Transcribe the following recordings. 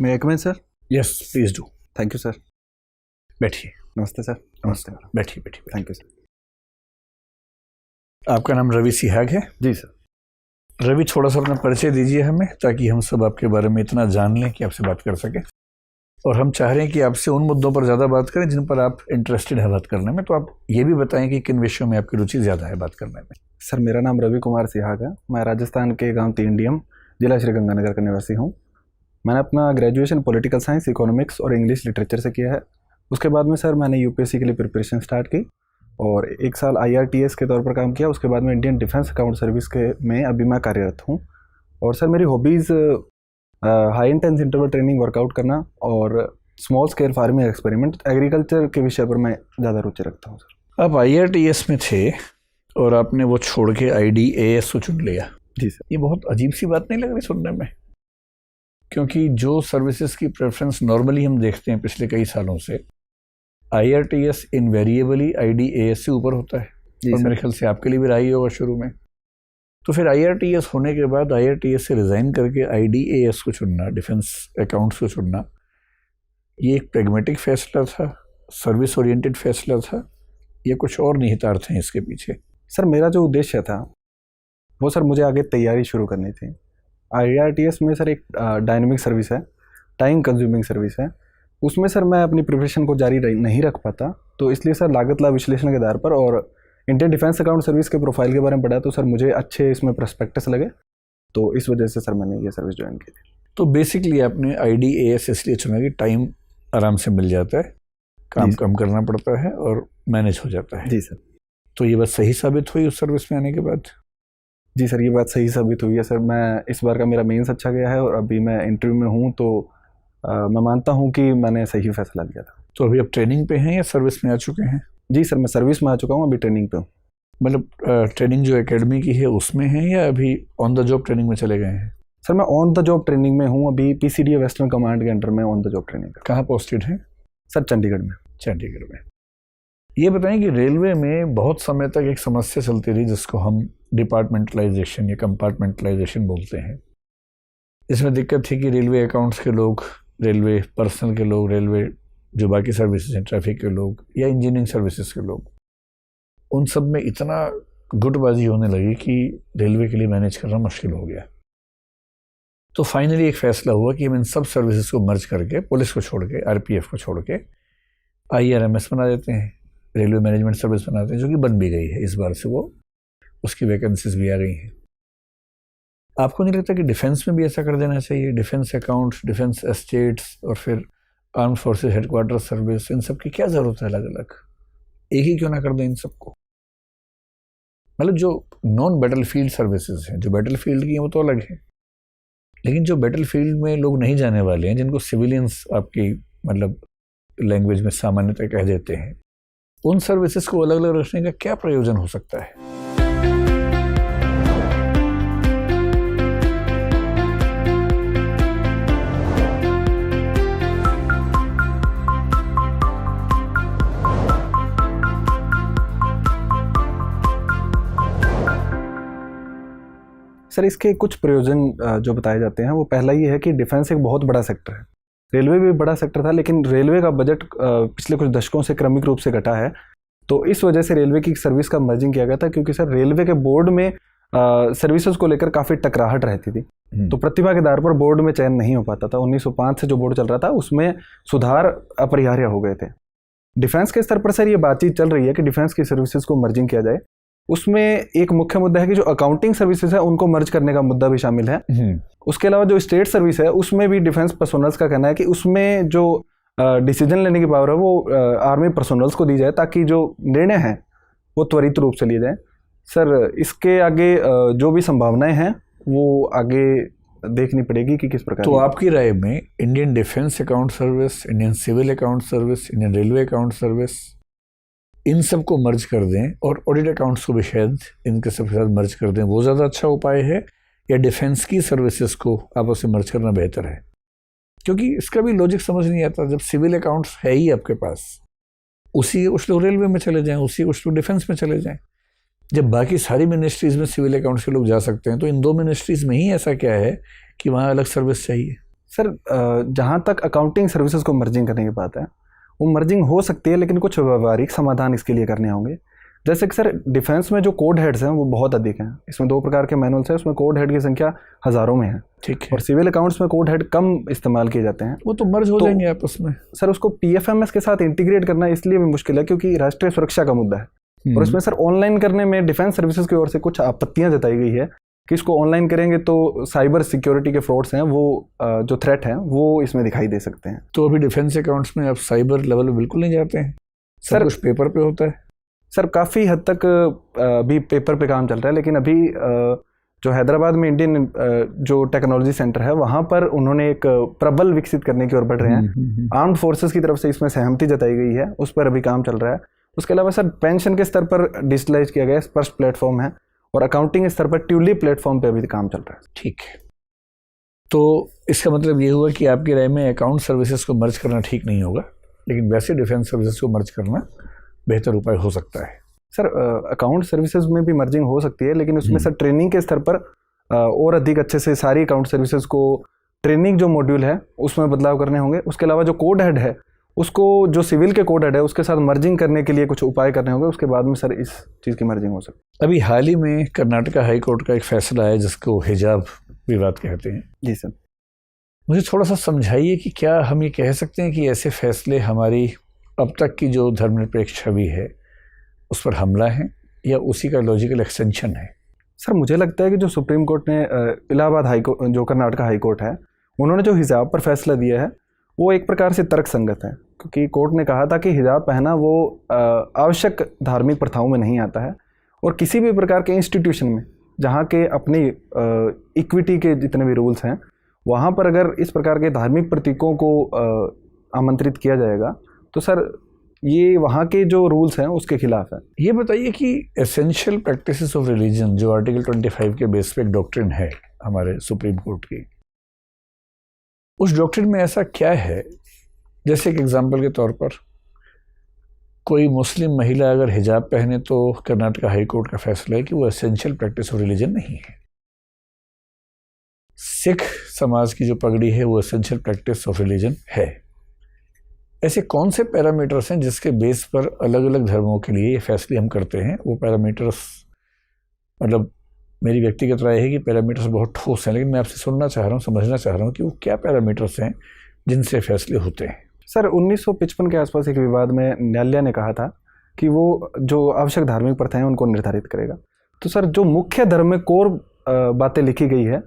May I come in sir? Yes please do. Thank you sir. बैठिए। नमस्ते sir. नमस्ते। बैठिए बैठिए। Thank you sir. आपका नाम रवि सिहाग है? जी सर। रवि, थोड़ा सा अपना परिचय दीजिए हमें, ताकि हम सब आपके बारे में इतना जान लें कि आपसे बात कर सकें। और हम चाह रहे हैं कि आपसे उन मुद्दों पर ज़्यादा बात करें जिन पर आप इंटरेस्टेड है बात करने में। तो आप ये भी बताएं कि किन विषयों में आपकी रुचि ज़्यादा है बात करने में। सर मेरा नाम रवि कुमार सिहाग है। मैं राजस्थान के गांव तीनडीएम, जिला श्रीगंगानगर का निवासी हूं। मैंने अपना ग्रेजुएशन पॉलिटिकल साइंस, इकोनॉमिक्स और इंग्लिश लिटरेचर से किया है। उसके बाद में सर मैंने यूपीएससी के लिए प्रिपरेशन स्टार्ट की और 1 साल IRTS के तौर पर काम किया। उसके बाद में इंडियन डिफेंस अकाउंट सर्विस के में अभी मैं कार्यरत हूँ। और सर मेरी hobbies high intense interval training, workout करना और small scale farming experiment, agriculture के विषय पर मैं ज़्यादा रुचि रखता हूँ सर। आप IRTS में थे और आपने वो छोड़ के IDAS को चुन लिया। जी सर। ये बहुत अजीब सी बात नहीं लग रही सुनने में? क्योंकि जो सर्विसेज की प्रेफरेंस नॉर्मली हम देखते हैं पिछले कई सालों से, IRTS इनवेरिएबली IDAS से ऊपर होता है। और मेरे ख्याल से आपके लिए भी रहा ही होगा शुरू में। तो फिर IRTS होने के बाद IRTS से रिज़ाइन करके IDAS को चुनना, डिफेंस अकाउंट्स को चुनना, ये एक प्रैग्मेटिक फैसला था, सर्विस ओरिएंटेड फैसला था, या कुछ और निहितार्थ हैं इसके पीछे? सर मेरा जो उद्देश्य था वो सर मुझे आगे तैयारी शुरू करनी थी। IRTS में सर एक डायनेमिक सर्विस है, टाइम कंज्यूमिंग सर्विस है। उसमें सर मैं अपनी प्रिपरेशन को जारी नहीं रख पाता। तो इसलिए सर लागत लाभ विश्लेषण के आधार पर और इंडियन डिफेंस अकाउंट सर्विस के प्रोफाइल के बारे में पढ़ा, तो सर मुझे अच्छे इसमें प्रोस्पेक्टस लगे। तो इस वजह से सर मैंने ये सर्विस ज्वाइन की थी। तो बेसिकली आपने IDAS इसलिए चुना कि टाइम आराम से मिल जाता है, काम कम करना पड़ता है और मैनेज हो जाता है। जी सर। तो ये बात सही साबित हुई उस सर्विस में आने के बाद? जी सर, ये बात सही साबित हुई है सर। मैं इस बार का मेरा मेंस अच्छा गया है और अभी मैं इंटरव्यू में हूँ, तो मैं मानता हूँ कि मैंने सही फैसला लिया था। तो अभी आप ट्रेनिंग पे हैं या सर्विस में आ चुके हैं? जी सर, मैं सर्विस में आ चुका हूँ, अभी ट्रेनिंग पे हूँ। मतलब ट्रेनिंग जो एकेडमी की है उसमें है या अभी ऑन द जॉब ट्रेनिंग में चले गए हैं? सर मैं ऑन द जॉब ट्रेनिंग में हूँ, अभी PCDA वेस्टर्न कमांड के अंडर में ऑन द जॉब ट्रेनिंग। कहाँ पोस्टेड हैं? सर चंडीगढ़ में। चंडीगढ़ में। ये बताएं कि रेलवे में बहुत समय तक एक समस्या चलती रही जिसको हम डिपार्टमेंटलाइजेशन या कंपार्टमेंटलाइजेशन बोलते हैं। इसमें दिक्कत थी कि रेलवे अकाउंट्स के लोग, रेलवे पर्सनल के लोग, रेलवे जो बाकी सर्विसेज हैं, ट्रैफिक के लोग या इंजीनियरिंग सर्विसेज के लोग, उन सब में इतना गुटबाजी होने लगी कि रेलवे के लिए मैनेज करना मुश्किल हो गया। तो फाइनली एक फैसला हुआ कि हम इन सब सर्विसेज को मर्ज करके, पुलिस को छोड़ के, RPF को छोड़ के IRMS बना देते हैं, रेलवे मैनेजमेंट सर्विस बनाते हैं, जो कि बन भी गई है। इस बार से वो उसकी वैकेंसीज भी आ गई हैं। आपको नहीं लगता कि डिफेंस में भी ऐसा कर देना चाहिए? डिफेंस अकाउंट्स, डिफेंस एस्टेट्स और फिर आर्म फोर्सेस हेडक्वार्टर सर्विस, इन सब की क्या ज़रूरत है अलग अलग? एक ही क्यों ना कर दें इन सबको? मतलब जो नॉन बैटल फील्ड सर्विसेज हैं, जो बैटल फील्ड की हैं, वो तो अलग है, लेकिन जो बैटल फील्ड में लोग नहीं जाने वाले हैं, जिनको सिविलियंस आपकी मतलब लैंग्वेज में सामान्यतः कह देते हैं, उन सर्विसेज को अलग अलग रखने का क्या प्रयोजन हो सकता है? सर इसके कुछ प्रयोजन जो बताए जाते हैं, वो पहला ये है कि डिफेंस एक बहुत बड़ा सेक्टर है। रेलवे भी बड़ा सेक्टर था, लेकिन रेलवे का बजट पिछले कुछ दशकों से क्रमिक रूप से घटा है। तो इस वजह से रेलवे की सर्विस का मर्जिंग किया गया था, क्योंकि सर रेलवे के बोर्ड में सर्विसेज को लेकर काफ़ी टकराहट रहती थी। तो प्रतिभा के आधार पर बोर्ड में चयन नहीं हो पाता था। 1905 से जो बोर्ड चल रहा था उसमें सुधार अपरिहार्य हो गए थे। डिफेंस के स्तर पर सर ये बातचीत चल रही है कि डिफेंस की सर्विसेज को मर्जिंग किया जाए। उसमें एक मुख्य मुद्दा है कि जो अकाउंटिंग सर्विसेज है उनको मर्ज करने का मुद्दा भी शामिल है। उसके अलावा जो स्टेट सर्विस है उसमें भी डिफेंस पर्सोनल्स का कहना है कि उसमें जो डिसीजन लेने की पावर है वो आर्मी पर्सोनल्स को दी जाए, ताकि जो निर्णय हैं वो त्वरित रूप से लिए जाए। सर इसके आगे जो भी संभावनाएं हैं वो आगे देखनी पड़ेगी कि किस प्रकार। तो आपकी राय में Indian defence account service, Indian civil account service, Indian railway account service, इन सब को मर्ज कर दें और ऑडिट अकाउंट्स को भी शायद इनके सबके साथ मर्ज कर दें, वो ज़्यादा अच्छा उपाय है, या डिफेंस की सर्विसेज को आपस में मर्ज करना बेहतर है? क्योंकि इसका भी लॉजिक समझ नहीं आता। जब सिविल अकाउंट्स है ही आपके पास, उसी कुछ लोग रेलवे में चले जाएं, उसी कुछ लोग डिफेंस में चले जाएं। जब बाकी सारी मिनिस्ट्रीज़ में सिविल अकाउंट्स के लोग जा सकते हैं, तो इन दो मिनिस्ट्रीज़ में ही ऐसा क्या है कि वहाँ अलग सर्विस चाहिए? सर जहाँ तक अकाउंटिंग सर्विसेज को मर्जिंग करने की बात है, वो मर्जिंग हो सकती है, लेकिन कुछ व्यवहारिक समाधान इसके लिए करने होंगे। जैसे कि सर डिफेंस में जो कोड हेड्स हैं वो बहुत अधिक हैं। इसमें 2 प्रकार के मैनुअल्स हैं, उसमें कोड हेड की संख्या हज़ारों में है। ठीक है। और सिविल अकाउंट्स में कोड हेड कम इस्तेमाल किए जाते हैं। वो तो मर्ज हो जाएंगे आपस में। सर उसको पीएफएमएस के साथ इंटीग्रेट करना इसलिए भी मुश्किल है क्योंकि राष्ट्रीय सुरक्षा का मुद्दा है। और इसमें सर ऑनलाइन करने में डिफेंस सर्विसेज की ओर से कुछ आपत्तियां जताई गई है कि इसको ऑनलाइन करेंगे तो साइबर सिक्योरिटी के फ्रॉड्स हैं वो जो थ्रेट हैं वो इसमें दिखाई दे सकते हैं। तो अभी डिफेंस अकाउंट्स में आप साइबर लेवल पे बिल्कुल नहीं जाते हैं? सर कुछ पेपर पे होता है? सर काफ़ी हद तक अभी पेपर पे काम चल रहा है, लेकिन अभी जो हैदराबाद में इंडियन जो टेक्नोलॉजी सेंटर है वहाँ पर उन्होंने एक प्रबल विकसित करने की ओर बढ़ रहे हैं। आर्म्ड फोर्सेस की तरफ से इसमें सहमति जताई गई है, उस पर अभी काम चल रहा है। उसके अलावा सर पेंशन के स्तर पर डिजिटलाइज किया गया स्पर्श प्लेटफॉर्म है, और अकाउंटिंग स्तर पर ट्यूलिप प्लेटफॉर्म पे अभी काम चल रहा है। ठीक है। तो इसका मतलब ये हुआ कि आपकी राय में अकाउंट सर्विसेज को मर्ज करना ठीक नहीं होगा, लेकिन वैसे डिफेंस सर्विसेज को मर्ज करना बेहतर उपाय हो सकता है। सर अकाउंट सर्विसेज में भी मर्जिंग हो सकती है, लेकिन उसमें सर ट्रेनिंग के स्तर पर और अधिक अच्छे से सारी अकाउंट सर्विसेज को ट्रेनिंग जो मॉड्यूल है उसमें बदलाव करने होंगे। उसके अलावा जो कोड हेड है उसको जो सिविल के कोड हेड है उसके साथ मर्जिंग करने के लिए कुछ उपाय करने होंगे। उसके बाद में सर इस चीज़ की मर्जिंग हो सकती है। अभी हाल ही में कर्नाटका हाई कोर्ट का एक फैसला है जिसको हिजाब विवाद कहते हैं। जी सर, मुझे थोड़ा सा समझाइए कि क्या हम ये कह सकते हैं कि ऐसे फैसले हमारी अब तक की जो धर्मनिरपेक्ष छवि है उस पर हमला है या उसी का लॉजिकल एक्सटेंशन है? सर मुझे लगता है कि जो सुप्रीम कोर्ट ने इलाहाबाद हाई कोर्ट जो कर्नाटका हाई कोर्ट है उन्होंने जो हिजाब पर फैसला दिया है वो एक प्रकार से तर्क संगत है, क्योंकि कोर्ट ने कहा था कि हिजाब पहना वो आवश्यक धार्मिक प्रथाओं में नहीं आता है, और किसी भी प्रकार के इंस्टीट्यूशन में जहाँ के अपनी इक्विटी के जितने भी रूल्स हैं वहाँ पर अगर इस प्रकार के धार्मिक प्रतीकों को आमंत्रित किया जाएगा तो सर ये वहाँ के जो रूल्स हैं उसके खिलाफ है। ये बताइए कि एसेंशियल प्रैक्टिसेस ऑफ रिलीजन जो आर्टिकल 25 के बेस पे एक डॉक्ट्रिन है हमारे सुप्रीम कोर्ट की, उस डॉक्ट्रिन में ऐसा क्या है, जैसे एक एग्जांपल के तौर पर कोई मुस्लिम महिला अगर हिजाब पहने तो कर्नाटका हाई कोर्ट का फैसला है कि वो एसेंशियल प्रैक्टिस ऑफ रिलीजन नहीं है। सिख समाज की जो पगड़ी है वो एसेंशियल प्रैक्टिस ऑफ रिलीजन है। ऐसे कौन से पैरामीटर्स हैं जिसके बेस पर अलग अलग धर्मों के लिए ये फैसले हम करते हैं? वो पैरामीटर्स, मतलब मेरी व्यक्तिगत राय है कि पैरामीटर्स बहुत ठोस हैं, लेकिन मैं आपसे सुनना चाह रहा हूँ, समझना चाह रहा हूँ कि वो क्या पैरामीटर्स हैं जिनसे फैसले होते हैं। सर 1955 के आसपास एक विवाद में न्यायालय ने कहा था कि वो जो आवश्यक धार्मिक प्रथाएं उनको निर्धारित करेगा। तो सर जो मुख्य धर्म में कोर बातें लिखी गई है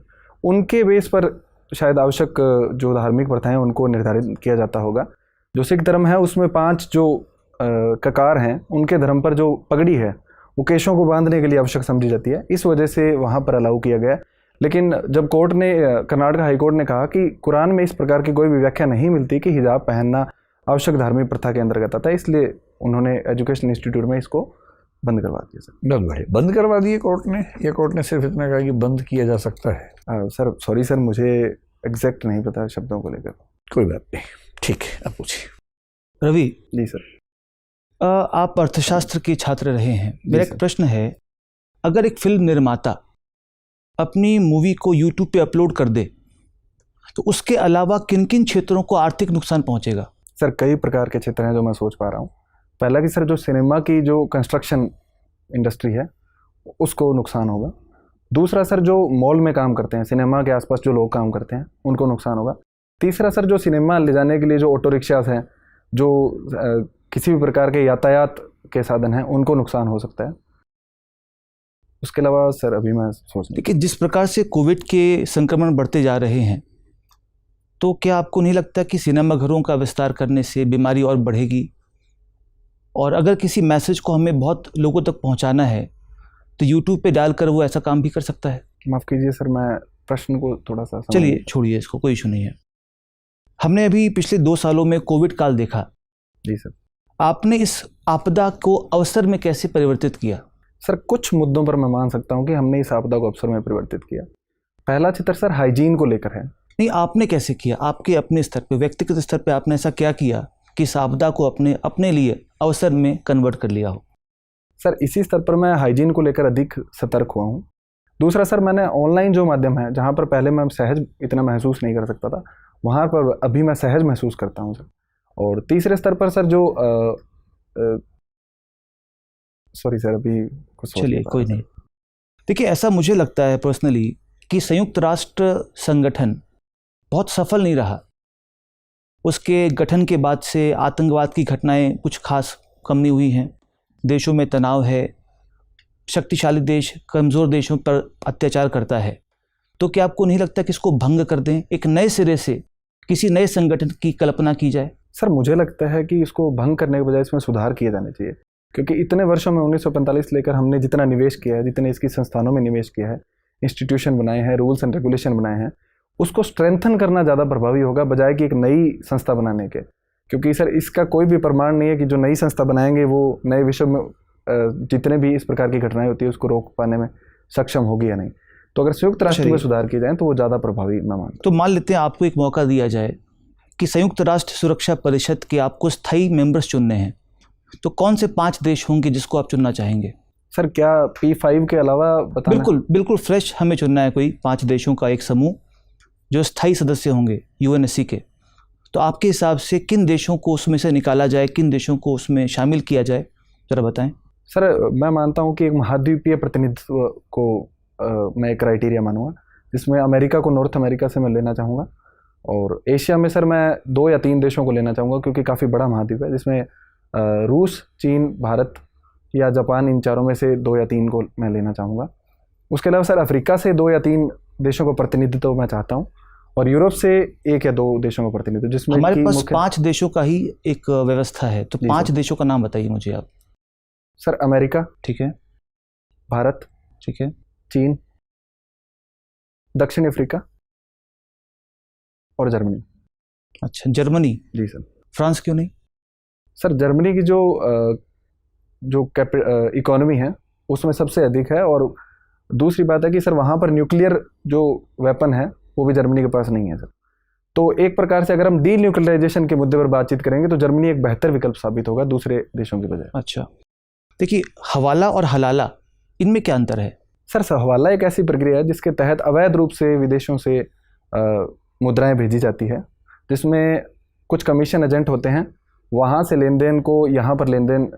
उनके बेस पर शायद आवश्यक जो धार्मिक प्रथाएं उनको निर्धारित किया जाता होगा। जो सिख धर्म है उसमें 5 जो ककार हैं उनके धर्म पर जो पगड़ी है वो केशों को बांधने के लिए आवश्यक समझी जाती है, इस वजह से वहाँ पर अलाउ किया गया। लेकिन जब कोर्ट ने कर्नाटक हाई कोर्ट ने कहा कि कुरान में इस प्रकार की कोई भी व्याख्या नहीं मिलती कि हिजाब पहनना आवश्यक धार्मिक प्रथा के अंतर्गत आता है, इसलिए उन्होंने एजुकेशन इंस्टीट्यूट में इसको बंद करवा दिया। सर बहुत बढ़िया, बंद करवा दिए कोर्ट ने, या कोर्ट ने सिर्फ इतना कहा कि बंद किया जा सकता है? सर सॉरी सर, मुझे एग्जैक्ट नहीं पता शब्दों को लेकर। कोई बात नहीं, ठीक है, आप पूछिए। रवि जी सर, आप अर्थशास्त्र के छात्र रहे हैं, मेरा एक प्रश्न है, अगर एक फिल्म निर्माता अपनी मूवी को यूट्यूब पे अपलोड कर दे तो उसके अलावा किन किन क्षेत्रों को आर्थिक नुकसान पहुंचेगा? सर कई प्रकार के क्षेत्र हैं जो मैं सोच पा रहा हूँ। पहला कि सर जो सिनेमा की जो कंस्ट्रक्शन इंडस्ट्री है उसको नुकसान होगा। दूसरा सर जो मॉल में काम करते हैं, सिनेमा के आसपास जो लोग काम करते हैं उनको नुकसान होगा। तीसरा सर जो सिनेमा ले जाने के लिए जो ऑटो रिक्शास हैं, जो किसी भी प्रकार के यातायात के साधन हैं, उनको नुकसान हो सकता है। उसके अलावा सर अभी मैं सोच रहा, देखिए जिस प्रकार से कोविड के संक्रमण बढ़ते जा रहे हैं तो क्या आपको नहीं लगता कि सिनेमाघरों का विस्तार करने से बीमारी और बढ़ेगी? और अगर किसी मैसेज को हमें बहुत लोगों तक पहुंचाना है तो यूट्यूब पे डालकर वो ऐसा काम भी कर सकता है। माफ़ कीजिए सर, मैं प्रश्न को थोड़ा सा चलिए छोड़िए इसको, कोई इशू नहीं है। हमने अभी पिछले 2 सालों में कोविड काल देखा। जी सर, आपने इस आपदा को अवसर में कैसे परिवर्तित किया? सर कुछ मुद्दों पर मैं मान सकता हूं कि हमने इस आपदा को अवसर में परिवर्तित किया। पहला चित्र सर हाइजीन को लेकर है। नहीं, आपने कैसे किया? आपके अपने स्तर पे, व्यक्तिगत स्तर पे आपने ऐसा क्या किया कि इस आपदा को अपने लिए अवसर में कन्वर्ट कर लिया हो? सर इसी स्तर पर मैं हाइजीन को लेकर अधिक सतर्क हुआ हूँ। दूसरा सर मैंने ऑनलाइन जो माध्यम है, जहाँ पर पहले मैं सहज इतना महसूस नहीं कर सकता था, वहाँ पर अभी मैं सहज महसूस करता हूँ सर। और तीसरे स्तर पर सर जो सॉरी सर अभी कुछ सोच चलिए नहीं पा कोई रहा नहीं। देखिए ऐसा मुझे लगता है पर्सनली कि संयुक्त राष्ट्र संगठन बहुत सफल नहीं रहा। उसके गठन के बाद से आतंकवाद की घटनाएं कुछ खास कम नहीं हुई हैं, देशों में तनाव है, शक्तिशाली देश कमज़ोर देशों पर अत्याचार करता है। तो क्या आपको नहीं लगता कि इसको भंग कर दें, एक नए सिरे से किसी नए संगठन की कल्पना की जाए? सर मुझे लगता है कि इसको भंग करने के बजाय इसमें सुधार किए जाने चाहिए, क्योंकि इतने वर्षों में 1945 लेकर हमने जितना निवेश किया है, जितने इसकी संस्थानों में निवेश किया है, इंस्टीट्यूशन बनाए हैं, रूल्स एंड रेगुलेशन बनाए हैं, उसको स्ट्रेंथन करना ज़्यादा प्रभावी होगा बजाय कि एक नई संस्था बनाने के। क्योंकि सर इसका कोई भी प्रमाण नहीं है कि जो नई संस्था बनाएंगे वो नए विश्व में जितने भी इस प्रकार की घटनाएं होती है उसको रोक पाने में सक्षम होगी या नहीं। तो अगर संयुक्त राष्ट्र में सुधार किए जाएँ तो वो ज़्यादा प्रभावी मैं मानता हूं। तो मान लेते हैं आपको एक मौका दिया जाए कि संयुक्त राष्ट्र सुरक्षा परिषद के आपको स्थायी मेंबर्स चुनने हैं, तो कौन से 5 देश होंगे जिसको आप चुनना चाहेंगे? सर क्या P5 के अलावा बताना? बिल्कुल फ्रेश हमें चुनना है, कोई 5 देशों का एक समूह जो स्थायी सदस्य होंगे UNSC के। तो आपके हिसाब से किन देशों को उसमें से निकाला जाए, किन देशों को उसमें शामिल किया जाए, ज़रा बताएं। सर मैं मानता हूं कि एक महाद्वीपीय प्रतिनिधित्व को मैं एक क्राइटेरिया मानूंगा, जिसमें अमेरिका को नॉर्थ अमेरिका से मैं लेना चाहूँगा, और एशिया में सर मैं 2 या 3 देशों को लेना चाहूँगा क्योंकि काफ़ी बड़ा महाद्वीप है, जिसमें रूस, चीन, भारत या जापान, इन चारों में से 2 या 3 को मैं लेना चाहूँगा। उसके अलावा सर अफ्रीका से 2 या 3 देशों का प्रतिनिधित्व मैं चाहता हूँ, और यूरोप से 1 या 2 देशों का प्रतिनिधित्व, जिसमें हमारे पास 5 देशों का ही एक व्यवस्था है। तो 5 देशों का नाम बताइए मुझे आप। सर अमेरिका, ठीक है, भारत, ठीक है, चीन, दक्षिण अफ्रीका और जर्मनी। अच्छा जर्मनी। जी सर। फ्रांस क्यों नहीं? सर जर्मनी की जो इकोनॉमी है उसमें सबसे अधिक है, और दूसरी बात है कि सर वहाँ पर न्यूक्लियर जो वेपन है वो भी जर्मनी के पास नहीं है सर। तो एक प्रकार से अगर हम डी न्यूक्लियराइजेशन के मुद्दे पर बातचीत करेंगे तो जर्मनी एक बेहतर विकल्प साबित होगा दूसरे देशों की बजाय। अच्छा, देखिए हवाला और हलाला, इनमें क्या अंतर है? सर हवाला एक ऐसी प्रक्रिया है जिसके तहत अवैध रूप से विदेशों से मुद्राएं भेजी जाती है, जिसमें कुछ कमीशन एजेंट होते हैं, वहाँ से लेन देन को यहाँ पर लेन देन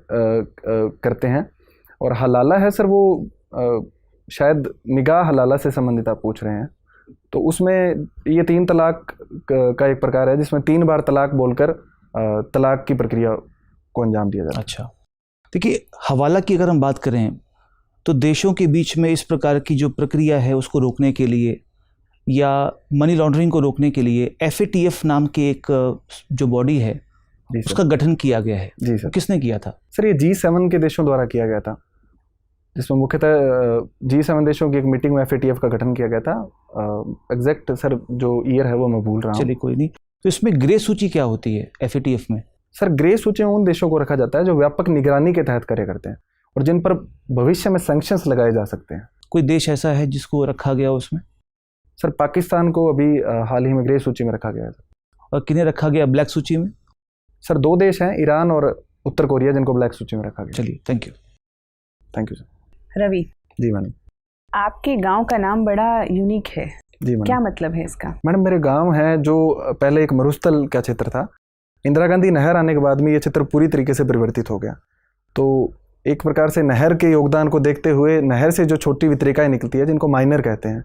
करते हैं। और हलाला है सर वो शायद निगाह हलाला से संबंधित आप पूछ रहे हैं, तो उसमें ये 3 तलाक का एक प्रकार है जिसमें 3 बार तलाक बोलकर तलाक की प्रक्रिया को अंजाम दिया जाता है। अच्छा, देखिए हवाला की अगर हम बात करें तो देशों के बीच में इस प्रकार की जो प्रक्रिया है उसको रोकने के लिए या मनी लॉन्ड्रिंग को रोकने के लिए FATF नाम के एक जो बॉडी है उसका गठन किया गया है। जी सर। किसने किया था? सर ये G7 के देशों द्वारा किया गया था, जिसमें मुख्यतः G7 देशों की एक मीटिंग में FATF का गठन किया गया था। एग्जैक्ट सर जो ईयर है वो मैं भूल रहा हूँ। चलिए कोई नहीं। तो इसमें ग्रे सूची क्या होती है FATF में? सर ग्रे सूची में उन देशों को रखा जाता है जो व्यापक निगरानी के तहत कार्य करते हैं और जिन पर भविष्य में सैंक्शंस लगाए जा सकते हैं। कोई देश ऐसा है जिसको रखा गया उसमें? सर पाकिस्तान को अभी हाल ही में ग्रे सूची में रखा गया है। और किन्हें रखा गया ब्लैक सूची में? सर 2 देश हैं, ईरान और उत्तर कोरिया, जिनको ब्लैक सूची में रखा गया। चलिए thank you. Thank you sir. Ravi ji madam, आपके गांव का नाम बड़ा यूनिक है। जी मैडम। क्या मतलब है इसका? मैडम मेरे गांव है जो पहले एक मरुस्थल का क्षेत्र था, इंदिरा गांधी नहर आने के बाद में ये क्षेत्र पूरी तरीके से परिवर्तित हो गया। तो एक प्रकार से नहर के योगदान को देखते हुए नहर से जो छोटी वितरिकाएं निकलती है जिनको माइनर कहते हैं,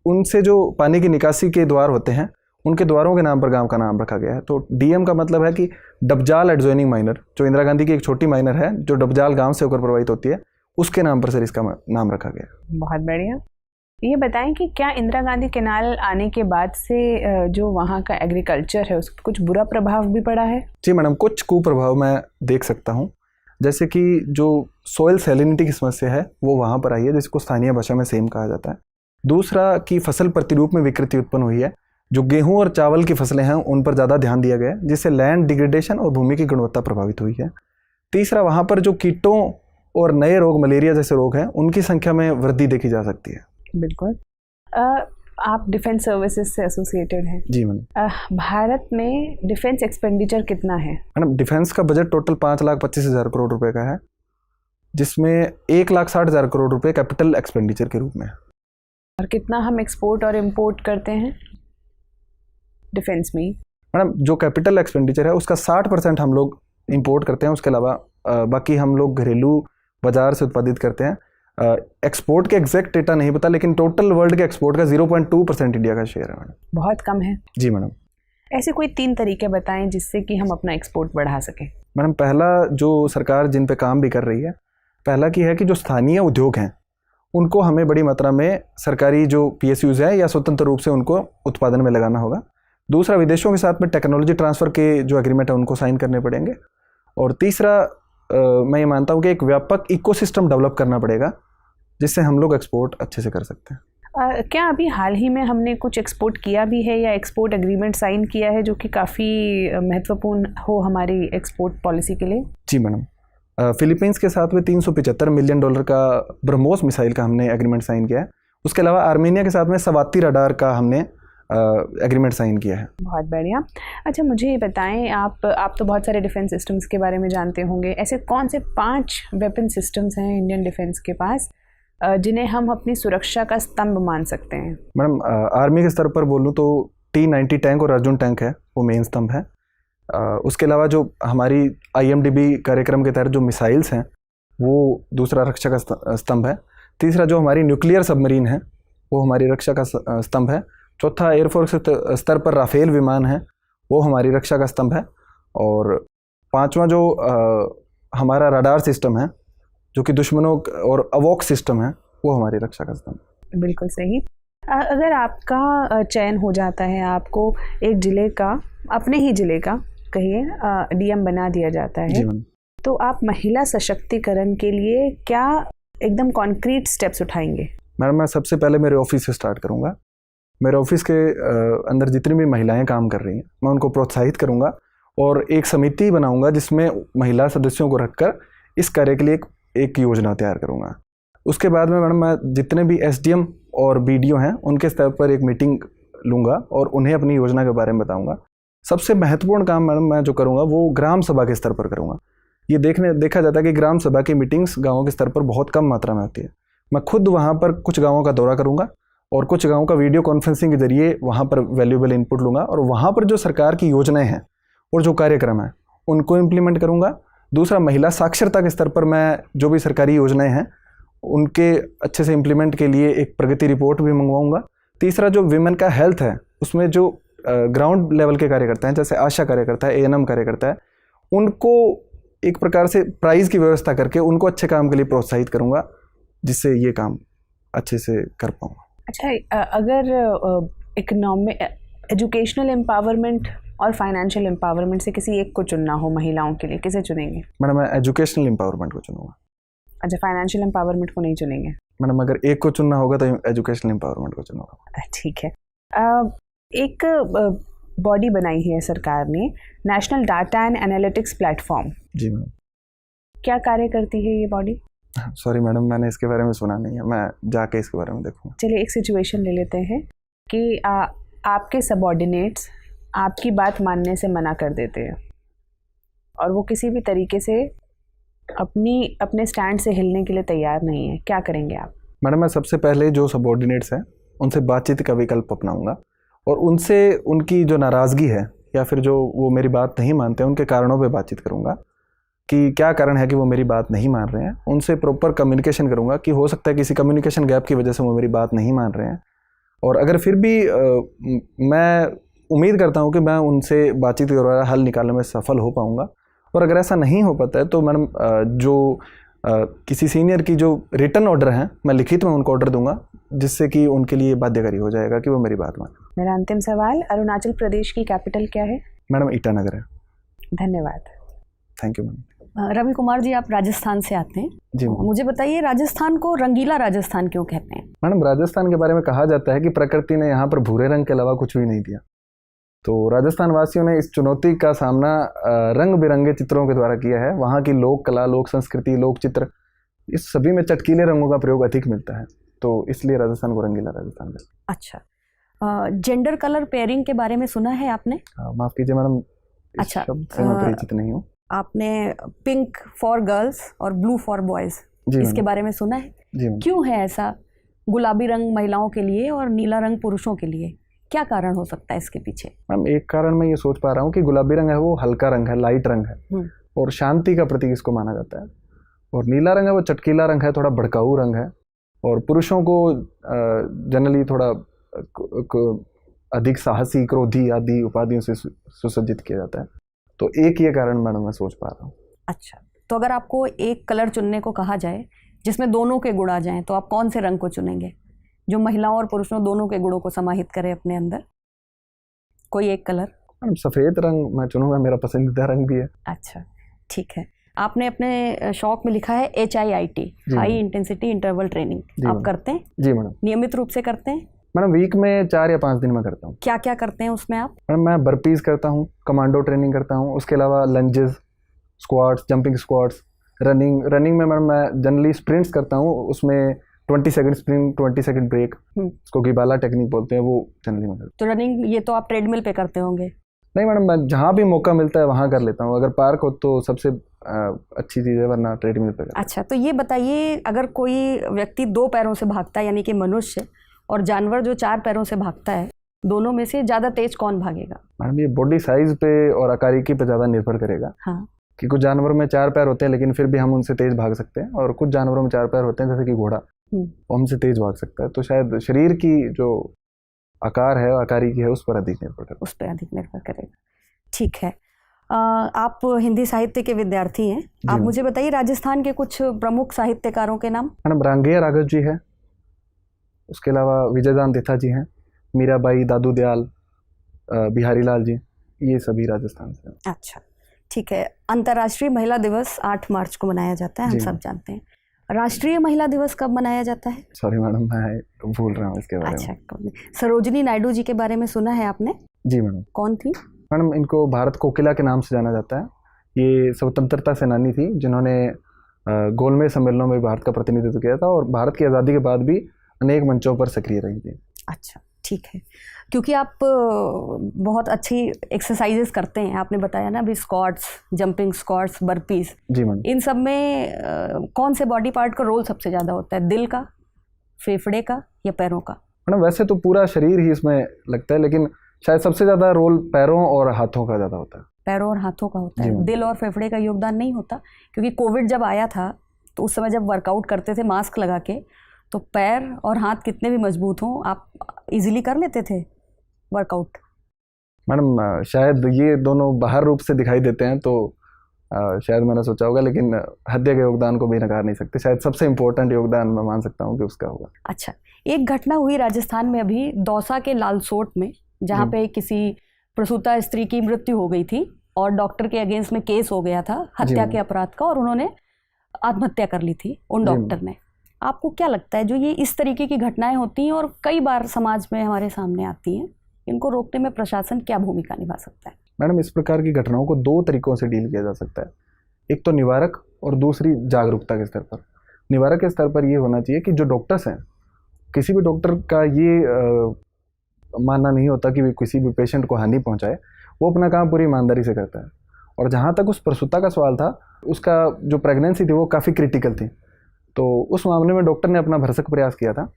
उनसे जो पानी की निकासी के द्वार होते हैं उनके द्वारों के नाम पर गांव का नाम रखा गया है। तो DM का मतलब है कि डबजाल एडजॉइनिंग माइनर, जो इंदिरा गांधी की एक छोटी माइनर है जो डबजाल गांव से होकर प्रवाहित होती है, उसके नाम पर सर इसका नाम रखा गया। बहुत बढ़िया। ये बताएं कि क्या इंदिरा गांधी कैनाल आने के बाद से जो वहाँ का एग्रीकल्चर है उसको कुछ बुरा प्रभाव भी पड़ा है? जी मैडम, कुछ कुप्रभाव मैं देख सकता हूँ, जैसे कि जो सोयल सैलिनिटी की समस्या है वो वहाँ पर आई है, जिसको स्थानीय भाषा में सेम कहा जाता है। दूसरा कि फसल प्रतिरूप में विकृति उत्पन्न हुई है, जो गेहूं और चावल की फसलें हैं उन पर ज़्यादा ध्यान दिया गया है, जिससे लैंड डिग्रेडेशन और भूमि की गुणवत्ता प्रभावित हुई है। तीसरा, वहाँ पर जो कीटों और नए रोग, मलेरिया जैसे रोग हैं, उनकी संख्या में वृद्धि देखी जा सकती है। बिल्कुल। आप डिफेंस सर्विसेज से एसोसिएटेड हैं। जी मैडम। भारत में डिफेंस एक्सपेंडिचर कितना है? मैडम डिफेंस का बजट टोटल 5,25,000 करोड़ रुपए का है, जिसमें 1,60,000 करोड़ रुपए कैपिटल एक्सपेंडिचर के रूप में है। और कितना हम एक्सपोर्ट और इंपोर्ट करते हैं? डिफेंस में? मैडम जो कैपिटल एक्सपेंडिचर है उसका 60% हम लोग इंपोर्ट करते हैं, उसके अलावा बाकी हम लोग घरेलू बाजार से उत्पादित करते हैं। एक्सपोर्ट के एग्जैक्ट डेटा नहीं पता, लेकिन टोटल वर्ल्ड के एक्सपोर्ट का 0.2% इंडिया का शेयर है मैडम। बहुत कम है। जी मैडम। ऐसे कोई 3 तरीके बताएं जिससे कि हम अपना एक्सपोर्ट बढ़ा सकें। मैडम पहला जो सरकार जिन पे काम भी कर रही है, पहला की है कि जो स्थानीय उद्योग हैं उनको हमें बड़ी मात्रा में सरकारी जो PSUs हैं या स्वतंत्र रूप से उनको उत्पादन में लगाना होगा। दूसरा, विदेशों के साथ में टेक्नोलॉजी ट्रांसफ़र के जो एग्रीमेंट है उनको साइन करने पड़ेंगे। और तीसरा, मैं ये मानता हूँ कि एक व्यापक इकोसिस्टम डेवलप करना पड़ेगा जिससे हम लोग एक्सपोर्ट अच्छे से कर सकते हैं। क्या अभी हाल ही में हमने कुछ एक्सपोर्ट किया भी है या एक्सपोर्ट एग्रीमेंट साइन किया है जो कि काफ़ी महत्वपूर्ण हो हमारी एक्सपोर्ट पॉलिसी के लिए? जी मैडम, फिलीपींस के साथ में $375 मिलियन का ब्रह्मोस मिसाइल का हमने एग्रीमेंट साइन किया है। उसके अलावा आर्मेनिया के साथ में सवाती रडार का हमने एग्रीमेंट साइन किया है। बहुत बढ़िया। अच्छा, मुझे ये बताएं, आप तो बहुत सारे डिफेंस सिस्टम्स के बारे में जानते होंगे। ऐसे कौन से 5 वेपन सिस्टम्स हैं इंडियन डिफेंस के पास जिन्हें हम अपनी सुरक्षा का स्तंभ मान सकते हैं? मैडम आर्मी के स्तर पर बोलूँ तो T-90 टैंक और अर्जुन टैंक है, वो मेन स्तंभ है। उसके अलावा जो हमारी IMDB कार्यक्रम के तहत जो मिसाइल्स हैं वो दूसरा रक्षा का स्तंभ है। तीसरा, जो हमारी न्यूक्लियर सबमरीन है वो हमारी रक्षा का स्तंभ है। चौथा, एयरफोर्स स्तर पर राफेल विमान है, वो हमारी रक्षा का स्तंभ है। और पांचवा जो हमारा रडार सिस्टम है जो कि दुश्मनों और अवॉक सिस्टम है, वो हमारी रक्षा का स्तंभ। बिल्कुल सही। अगर आपका चयन हो जाता है, आपको एक जिले का, अपने ही जिले का कहिए, DM बना दिया जाता है, तो आप महिला सशक्तिकरण के लिए क्या एकदम कॉन्क्रीट स्टेप्स उठाएंगे? मैडम मैं सबसे पहले मेरे ऑफिस से स्टार्ट करूँगा। मेरे ऑफिस के अंदर जितनी भी महिलाएं काम कर रही हैं मैं उनको प्रोत्साहित करूँगा और एक समिति बनाऊँगा जिसमें महिला सदस्यों को रखकर इस कार्य के लिए एक योजना तैयार करूँगा। उसके बाद में मैडम मैं जितने भी SDM और BDO हैं उनके स्तर पर एक मीटिंग लूँगा और उन्हें अपनी योजना के बारे में बताऊँगा। सबसे महत्वपूर्ण काम मैडम मैं जो करूँगा वो ग्राम सभा के स्तर पर करूँगा। ये देखा जाता है कि ग्राम सभा की मीटिंग्स गाँवों के स्तर पर बहुत कम मात्रा में होती है। मैं खुद वहाँ पर कुछ गाँवों का दौरा करूँगा और कुछ गाँवों का वीडियो कॉन्फ्रेंसिंग के जरिए वहाँ पर वैल्यूएबल इनपुट लूँगा और वहाँ पर जो सरकार की योजनाएं हैं और जो कार्यक्रम हैं उनको इम्प्लीमेंट करूँगा। दूसरा, महिला साक्षरता के स्तर पर मैं जो भी सरकारी योजनाएं हैं उनके अच्छे से इम्प्लीमेंट के लिए एक प्रगति रिपोर्ट भी मंगवाऊँगा। तीसरा, जो विमेन का हेल्थ है उसमें जो ग्राउंड लेवल के कार्यकर्ता हैं जैसे आशा कार्यकर्ता है, ANM कार्यकर्ता है, उनको एक प्रकार से प्राइज़ की व्यवस्था करके उनको अच्छे काम के लिए प्रोत्साहित करूँगा जिससे ये काम अच्छे से कर पाऊँगा। अच्छा, अगर एजुकेशनल एम्पावरमेंट और फाइनेंशियल एम्पावरमेंट से किसी एक को चुनना हो महिलाओं के लिए, किसे चुनेंगे? मैडम मैं एजुकेशनल एम्पावरमेंट को चुनूँगा। अच्छा, फाइनेंशियल एम्पावरमेंट को नहीं चुनेंगे? मैडम अगर एक को चुनना होगा तो एजुकेशनल एम्पावरमेंट को चुनूँगा। ठीक है। एक बॉडी बनाई है सरकार ने, national data and analytics platform. जी मैडम। क्या कार्य करती है ये बॉडी? सॉरी मैडम, मैंने इसके बारे में सुना नहीं है, मैं जाके इसके बारे में देखूँगा। चलिए एक सिचुएशन ले लेते हैं कि आपके सबऑर्डिनेट्स आपकी बात मानने से मना कर देते हैं और वो किसी भी तरीके से अपने स्टैंड से हिलने के लिए तैयार नहीं है, क्या करेंगे आप? मैडम मैं सबसे पहले जो सबऑर्डिनेट्स हैं उनसे बातचीत का विकल्प अपनाऊंगा और उनसे उनकी जो नाराज़गी है या फिर जो वो मेरी बात नहीं मानते हैं उनके कारणों पे बातचीत करूंगा कि क्या कारण है कि वो मेरी बात नहीं मान रहे हैं। उनसे प्रॉपर कम्युनिकेशन करूंगा कि हो सकता है किसी कम्युनिकेशन गैप की वजह से वो मेरी बात नहीं मान रहे हैं और अगर फिर भी मैं उम्मीद करता हूँ कि मैं उनसे बातचीत के द्वारा हल निकालने में सफल हो पाऊँगा। और अगर ऐसा नहीं हो पाता है तो मैडम जो किसी सीनियर की जो रिटर्न ऑर्डर हैं मैं लिखित में उनको ऑर्डर दूंगा जिससे कि उनके लिए बाध्यकारी हो जाएगा कि वो मेरी बात माने। मेरा अंतिम सवाल, अरुणाचल प्रदेश की कैपिटल क्या है? मैडम ईटानगर है। धन्यवाद। Thank you madam. Ravi Kumar ji, आप राजस्थान से आते हैं जी। मुझे बताइए, राजस्थान को रंगीला राजस्थान क्यों कहते हैं? मैडम राजस्थान के बारे में कहा जाता है कि प्रकृति ने यहाँ पर भूरे रंग के अलावा कुछ भी नहीं दिया, तो राजस्थान वासियों ने इस चुनौती का सामना रंग बिरंगे चित्रों के द्वारा किया है। वहाँ की लोक कला, लोक संस्कृति, लोक चित्र, इस सभी में चटकीले रंगों का प्रयोग अधिक मिलता है, तो इसलिए राजस्थान को रंगीला राजस्थान कहते हैं। अच्छा, जेंडर कलर पेयरिंग के बारे में सुना है आपने? माफ़ कीजिए मैडम, अच्छा, मैं परिचित नहीं हूँ। आपने पिंक फॉर गर्ल्स और ब्लू फॉर बॉयज़ इसके बारे में सुना है? जी। क्यों है ऐसा? गुलाबी रंग महिलाओं के लिए और नीला रंग पुरुषों के लिए, क्या कारण हो सकता है इसके पीछे? मैम एक कारण मैं ये सोच पा रहा हूँ कि गुलाबी रंग है वो हल्का रंग है, लाइट रंग है और शांति का प्रतीक इसको माना जाता है। और नीला रंग है वो चटकीला रंग है, थोड़ा भड़काऊ रंग है और पुरुषों को जनरली थोड़ा अधिक साहसी, क्रोधी आदि उपाधियों से सुसज्जित किया जाता है। तो एक ये कारण मैडम मैं सोच पा रहा हूँ। अच्छा, तो अगर आपको एक कलर चुनने को कहा जाए जिसमें दोनों के गुण आ जाएं तो आप कौन से रंग को चुनेंगे जो महिलाओं और पुरुषों दोनों के गुणों को समाहित करे अपने अंदर? कोई एक कलर? सफ़ेद रंग मैं चुनूंगा, मेरा पसंदीदा रंग भी है। अच्छा, ठीक है। आपने अपने शौक में लिखा है HIIT, high intensity interval training, आप करते हैं? जी मैडम। नियमित रूप से करते हैं? मैडम वीक में 4 या 5 दिन में करता हूँ। क्या क्या करते हैं उसमें आप? मैडम मैं बर्पीज करता हूँ, कमांडो ट्रेनिंग करता हूँ, उसके अलावा lunges, squats, jumping squats, running में मैडम मैं जनरली स्प्रिंट्स करता हूँ, उसमें 20 सेकंड स्प्रिंट 20 सेकंड ब्रेक, इसको गिबाला टेक्निक बोलते हैं, वो जनरली मैं करता हूँ। तो रनिंग ये तो आप ट्रेडमिल पे करते होंगे? नहीं मैडम, मैं जहाँ भी मौका मिलता है वहाँ कर लेता हूँ, अगर पार्क हो तो सबसे अच्छी चीज़ है, वरना ट्रेडमिल पे करता हूँ। अच्छा, तो ये बताइए, अगर कोई व्यक्ति 2 पैरों से भागता है यानी कि मनुष्य, और जानवर जो 4 पैरों से भागता है, दोनों में से ज़्यादा तेज कौन भागेगा? मैडम ये बॉडी साइज पे और आकारिकी पे ज़्यादा निर्भर करेगा। हाँ, कि कुछ जानवरों में 4 पैर होते हैं लेकिन फिर भी हम उनसे तेज भाग सकते हैं, और कुछ जानवरों में 4 पैर होते हैं जैसे कि घोड़ा, वो हमसे तेज भाग सकता है। तो शायद शरीर की जो आकार है, आकारिकी है, उस पर अधिक निर्भर करेगा। उस पर अधिक निर्भर करेगा। ठीक है। आप हिंदी साहित्य के विद्यार्थी हैं, आप मुझे बताइए राजस्थान के कुछ प्रमुख साहित्यकारों के नाम। मैडम रांगेय राघव जी है, उसके अलावा विजयदान देथा जी हैं, मीराबाई, दादू दयाल, बिहारी लाल जी, ये सभी राजस्थान से। अच्छा, ठीक है। अंतर्राष्ट्रीय महिला दिवस 8 मार्च को मनाया जाता है, हम सब जानते हैं। राष्ट्रीय महिला दिवस कब मनाया जाता है? सॉरी मैडम, मैं भूल रहा हूँ इसके बारे में। अच्छा, सरोजिनी नायडू जी के बारे में सुना है आपने? जी मैडम। कौन थी? मैडम इनको भारत कोकिला के नाम से जाना जाता है। ये स्वतंत्रता सेनानी थी जिन्होंने गोलमेज सम्मेलनों में भारत का प्रतिनिधित्व किया था और भारत की आज़ादी के बाद भी अनेक मंचों पर सक्रिय रही थी। अच्छा, ठीक है। क्योंकि आप बहुत अच्छी एक्सरसाइजेस करते हैं, आपने बताया ना अभी, स्क्वाट्स, जंपिंग स्क्वाट्स, बर्पीज। जी मैडम। इन सब में कौन से बॉडी पार्ट का रोल सबसे ज़्यादा होता है? दिल का, फेफड़े का या पैरों का? मैडम वैसे तो पूरा शरीर ही इसमें लगता है, लेकिन शायद सबसे ज़्यादा रोल पैरों और हाथों का ज़्यादा होता है। पैरों और हाथों का होता है, दिल और फेफड़े का योगदान नहीं होता? क्योंकि कोविड जब आया था तो उस समय जब वर्कआउट करते थे मास्क लगा के, तो पैर और हाथ कितने भी मजबूत हों, आप इजीली कर लेते थे वर्कआउट। मैडम शायद ये दोनों बाहर रूप से दिखाई देते हैं तो शायद मैंने सोचा होगा, लेकिन हत्या के योगदान को भी नकार नहीं सकते। शायद सबसे इम्पोर्टेंट योगदान मैं मान सकता हूँ कि उसका होगा। अच्छा, एक घटना हुई राजस्थान में अभी दौसा के लालसोट में, जहाँ पे किसी प्रसूता स्त्री की मृत्यु हो गई थी और डॉक्टर के अगेंस्ट में केस हो गया था हत्या के अपराध का, और उन्होंने आत्महत्या कर ली थी उन डॉक्टर ने। आपको क्या लगता है, जो ये इस तरीके की घटनाएं होती हैं और कई बार समाज में हमारे सामने आती हैं, इनको रोकने में प्रशासन क्या भूमिका निभा सकता है? मैडम इस प्रकार की घटनाओं को 2 तरीकों से डील किया जा सकता है। एक तो निवारक और दूसरी जागरूकता के स्तर पर। निवारक के स्तर पर ये होना चाहिए कि जो डॉक्टर्स हैं, किसी भी डॉक्टर का ये मानना नहीं होता कि वे किसी भी पेशेंट को हानि पहुंचाए, वो अपना काम पूरी ईमानदारी से करता है। और जहाँ तक उस प्रसूता का सवाल था, उसका जो प्रेगनेंसी थी वो काफ़ी क्रिटिकल थी, तो उस मामले में डॉक्टर ने अपना भरसक प्रयास किया था।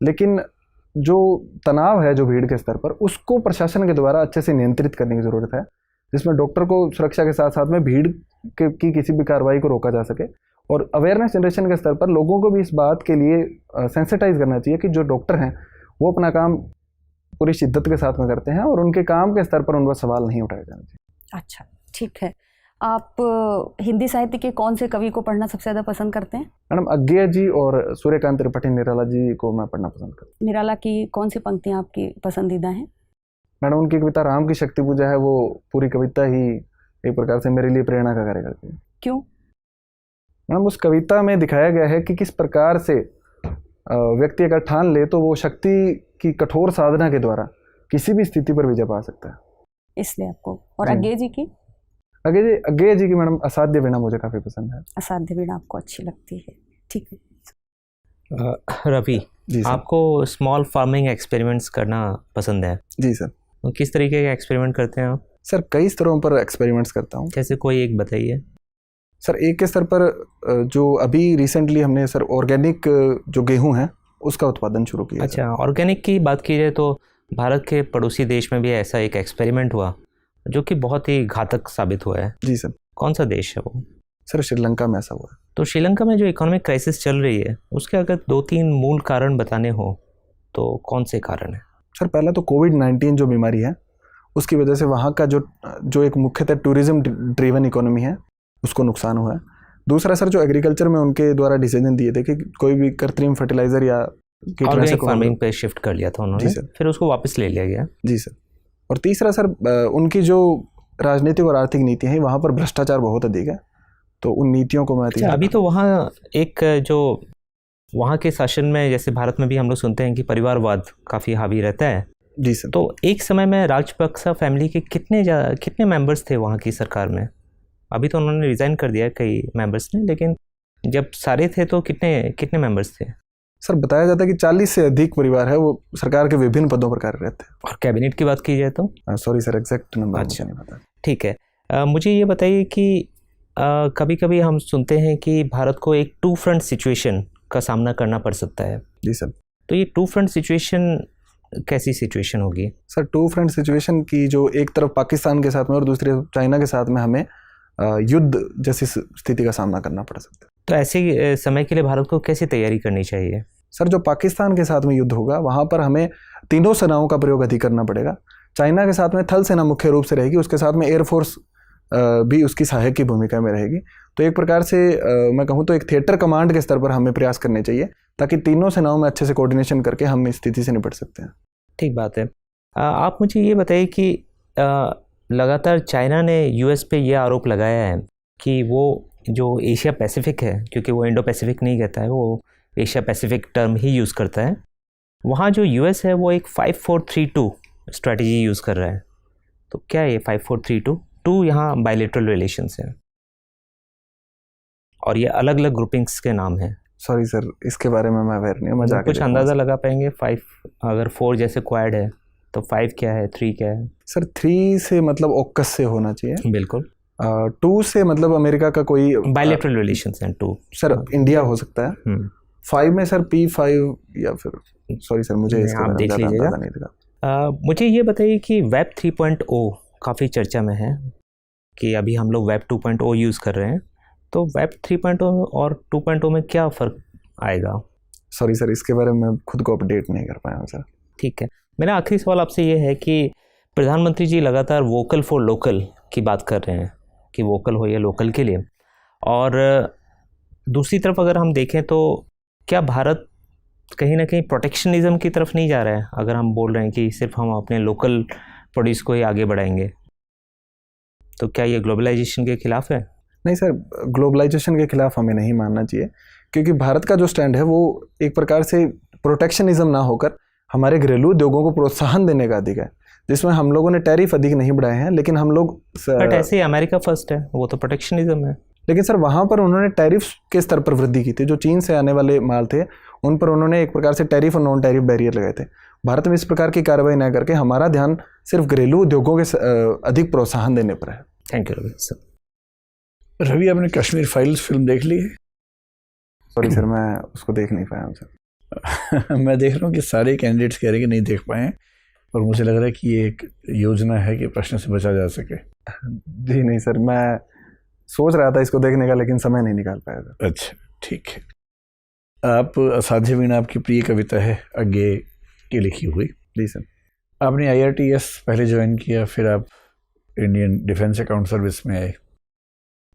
लेकिन जो तनाव है जो भीड़ के स्तर पर, उसको प्रशासन के द्वारा अच्छे से नियंत्रित करने की ज़रूरत है, जिसमें डॉक्टर को सुरक्षा के साथ साथ में भीड़ की किसी भी कार्रवाई को रोका जा सके। और अवेयरनेस जनरेशन के स्तर पर लोगों को भी इस बात के लिए सेंसिटाइज करना चाहिए कि जो डॉक्टर हैं वो अपना काम पूरी शिद्दत के साथ में करते हैं और उनके काम के स्तर पर उन पर सवाल नहीं उठाए जाने चाहिए। अच्छा, ठीक है। आप हिंदी साहित्य के कौन से कवि को पढ़ना सबसे ज़्यादा पसंद करते हैं? मैडम अज्ञेय जी और सूर्यकांत त्रिपाठी निराला जी को मैं पढ़ना पसंद करता हूँ। निराला की कौन सी पंक्तियाँ आपकी पसंदीदा हैं? मैडम उनकी कविता राम की शक्ति पूजा है, वो पूरी कविता ही एक प्रकार से मेरे लिए प्रेरणा का कार्य करती है। क्यों? मैडम उस कविता में दिखाया गया है कि किस प्रकार से व्यक्ति अगर ठान ले तो वो शक्ति की कठोर साधना के द्वारा किसी भी स्थिति पर विजय पा सकता है, इसलिए आपको। और अज्ञेय जी की? अज्ञेय जी की मैडम असाध्य वीणा मुझे काफ़ी पसंद है। असाध्य वीणा आपको अच्छी लगती है, ठीक है। रवि, आपको स्मॉल फार्मिंग एक्सपेरिमेंट्स करना पसंद है? जी सर। तो किस तरीके के एक्सपेरिमेंट करते हैं आप? सर कई स्तरों पर एक्सपेरिमेंट्स करता हूँ। जैसे कोई एक बताइए। सर एक के स्तर पर जो अभी रिसेंटली हमने सर ऑर्गेनिक जो गेहूं है उसका उत्पादन शुरू किया। अच्छा, ऑर्गेनिक की बात की जाए तो भारत के पड़ोसी देश में भी ऐसा एक एक्सपेरिमेंट हुआ जो कि बहुत ही घातक साबित हुआ है। जी सर। कौन सा देश है वो? सर श्रीलंका में ऐसा हुआ है। तो श्रीलंका में जो इकोनॉमिक क्राइसिस चल रही है उसके अगर 2-3 मूल कारण बताने हो तो कौन से कारण है? सर पहला तो कोविड-19 जो बीमारी है उसकी वजह से वहाँ का जो एक मुख्यतः टूरिज्म ड्रिवन इकोनॉमी है उसको नुकसान हुआ है। दूसरा सर जो एग्रीकल्चर में उनके द्वारा डिसीजन दिए थे कि कोई भी कृत्रिम फर्टिलाइजर या ऑर्गेनिक फार्मिंग पे शिफ्ट कर लिया था उन्होंने, फिर उसको वापस ले लिया गया। जी सर। और तीसरा सर उनकी जो राजनीतिक और आर्थिक नीतियाँ हैं वहाँ पर भ्रष्टाचार बहुत अधिक है, तो उन नीतियों को मैं अभी तो वहाँ एक जो वहाँ के शासन में, जैसे भारत में भी हम लोग सुनते हैं कि परिवारवाद काफ़ी हावी रहता है। जी सर। तो एक समय में राजपक्सा फैमिली के कितने मेंबर्स थे वहाँ की सरकार में? अभी तो उन्होंने रिज़ाइन कर दिया कई मेंबर्स ने, लेकिन जब सारे थे तो कितने मेंबर्स थे? सर बताया जाता है कि 40 से अधिक परिवार है वो सरकार के विभिन्न पदों पर कार्यरत है। और कैबिनेट की बात की जाए तो? सॉरी सर, एग्जैक्ट नंबर अच्छा नहीं पता। ठीक है। मुझे ये बताइए कि कभी कभी हम सुनते हैं कि भारत को एक 2 फ्रंट सिचुएशन का सामना करना पड़ सकता है। जी सर। तो ये 2 फ्रंट सिचुएशन कैसी सिचुएशन होगी? सर 2 फ्रंट सिचुएशन की जो एक तरफ पाकिस्तान के साथ में और दूसरी चाइना के साथ में हमें युद्ध जैसी स्थिति का सामना करना पड़ सकता है। तो ऐसे समय के लिए भारत को कैसी तैयारी करनी चाहिए? सर जो पाकिस्तान के साथ में युद्ध होगा वहाँ पर हमें तीनों सेनाओं का प्रयोग अधिक करना पड़ेगा। चाइना के साथ में थल सेना मुख्य रूप से रहेगी, उसके साथ में एयरफोर्स भी उसकी सहायक की भूमिका में रहेगी। तो एक प्रकार से मैं कहूँ तो एक थिएटर कमांड के स्तर पर हमें प्रयास करने चाहिए ताकि तीनों सेनाओं में अच्छे से कोऑर्डिनेशन करके हम इस स्थिति से निपट सकते हैं। ठीक बात है। आप मुझे ये बताइए कि लगातार चाइना ने यूएस पे ये आरोप लगाया है कि वो जो एशिया पैसिफिक है, क्योंकि वो इंडो पैसिफिक नहीं कहता है, वो एशिया पैसिफिक टर्म ही यूज़ करता है, वहाँ जो यूएस है वो एक 5-4-3-2 स्ट्रैटेजी यूज़ कर रहा है। तो क्या है ये 5-4-3-2? 2 यहाँ बायलैटरल रिलेशंस हैं और ये अलग अलग ग्रुपिंग्स के नाम हैं। सॉरी सर, इसके बारे में मैं अवेयर नहीं हूँ। मैं कुछ अंदाज़ा लगा पाएंगे? 5 अगर 4 जैसे क्वाड है तो 5 क्या है, 3 क्या है? सर 3 से मतलब ऑकस से होना चाहिए। बिल्कुल। 2 से मतलब अमेरिका का कोई बायलैटरल रिलेशंस हैं। 2 सर इंडिया हो सकता है। 5 में सर P5 या फिर सॉरी सर मुझे इसका आप देख लीजिएगा। मुझे ये बताइए कि वेब 3.0 काफ़ी चर्चा में है कि अभी हम लोग वेब 2.0 यूज़ कर रहे हैं, तो वेब 3.0 और 2.0 में क्या फ़र्क आएगा? सॉरी सर, इसके बारे में खुद को अपडेट नहीं कर पाया हूँ सर। ठीक है। मेरा आखिरी सवाल आपसे ये है कि प्रधानमंत्री जी लगातार वोकल फॉर लोकल की बात कर रहे हैं कि वोकल हो या लोकल के लिए, और दूसरी तरफ अगर हम देखें तो क्या भारत कहीं ना कहीं प्रोटेक्शनिज्म की तरफ नहीं जा रहा है? अगर हम बोल रहे हैं कि सिर्फ हम अपने लोकल प्रोड्यूस को ही आगे बढ़ाएंगे, तो क्या ये ग्लोबलाइजेशन के खिलाफ है? नहीं सर, ग्लोबलाइजेशन के खिलाफ हमें नहीं मानना चाहिए, क्योंकि भारत का जो स्टैंड है वो एक प्रकार से प्रोटेक्शनिज्म ना होकर हमारे घरेलू उद्योगों को प्रोत्साहन देने का अधिक है, जिसमें हम लोगों ने टैरिफ अधिक नहीं बढ़ाए हैं, लेकिन हम लोग बट ऐसे ही अमेरिका फर्स्ट है, वो तो प्रोटेक्शनिज्म है। लेकिन सर वहाँ पर उन्होंने टैरिफ के स्तर पर वृद्धि की थी। जो चीन से आने वाले माल थे उन पर उन्होंने एक प्रकार से टैरिफ और नॉन टैरिफ बैरियर लगाए थे। भारत में इस प्रकार की कार्रवाई न करके हमारा ध्यान सिर्फ घरेलू उद्योगों के अधिक प्रोत्साहन देने पर है। Thank you Ravi sir. Ravi, आपने कश्मीर फाइल्स फिल्म देख ली है? सॉरी सर, मैं उसको देख नहीं पाया हूँ सर। मैं देख रहा हूँ कि सारे कैंडिडेट्स कह रहे हैं कि नहीं देख पाए, और मुझे लग रहा है कि ये एक योजना है कि प्रश्न से बचा जा सके। जी नहीं सर, मैं सोच रहा था इसको देखने का, लेकिन समय नहीं निकाल पाया सर। अच्छा ठीक है। आप असाध्य वीणा आपकी प्रिय कविता है आगे की लिखी हुई। जी सर। आपने IRTS पहले ज्वाइन किया, फिर आप इंडियन डिफेंस अकाउंट सर्विस में आए।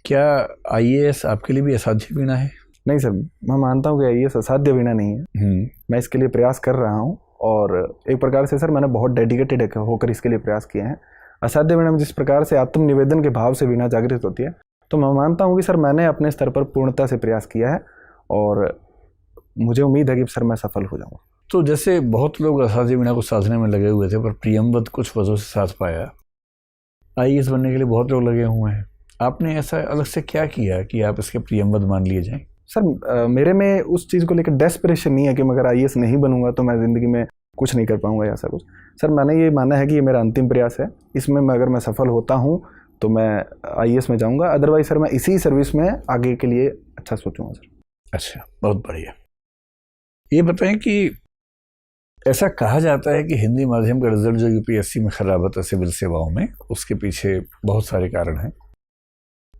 क्या IAS आपके लिए भी असाध्य वीणा है? नहीं सर, मैं मानता हूँ कि IAS असाध्य वीणा नहीं है। मैं इसके लिए प्रयास कर रहा हूँ, और एक प्रकार से सर मैंने बहुत डेडिकेटेड होकर इसके लिए प्रयास किए हैं। असाध्य वीणा में जिस प्रकार से आत्मनिवेदन के भाव से वीणा जागृत होती है, तो मैं मानता हूँ कि सर मैंने अपने स्तर पर पूर्णता से प्रयास किया है, और मुझे उम्मीद है कि सर मैं सफल हो जाऊँगा। तो जैसे बहुत लोग असाध्य वीणा को साधने में लगे हुए थे, पर प्रियमवत कुछ वजहों से साध पाया। IAS बनने के लिए बहुत लोग लगे हुए हैं, आपने ऐसा अलग से क्या किया कि आप इसके प्रियमवत मान लिए जाएं? सर मेरे में उस चीज़ को लेकर डेस्परेशन नहीं है कि मैं अगर IAS नहीं बनूंगा तो मैं ज़िंदगी में कुछ नहीं कर पाऊंगा या ऐसा कुछ। सर मैंने ये माना है कि ये मेरा अंतिम प्रयास है, इसमें अगर मैं सफल होता हूँ तो मैं IAS में जाऊँगा, अदरवाइज सर मैं इसी सर्विस में आगे के लिए अच्छा सोचूंगा सर। अच्छा, बहुत बढ़िया। ये बताएं कि ऐसा कहा जाता है कि हिंदी माध्यम का रिजल्ट जो यूपीएससी में खराब होता है सिविल सेवाओं में, उसके पीछे बहुत सारे कारण हैं।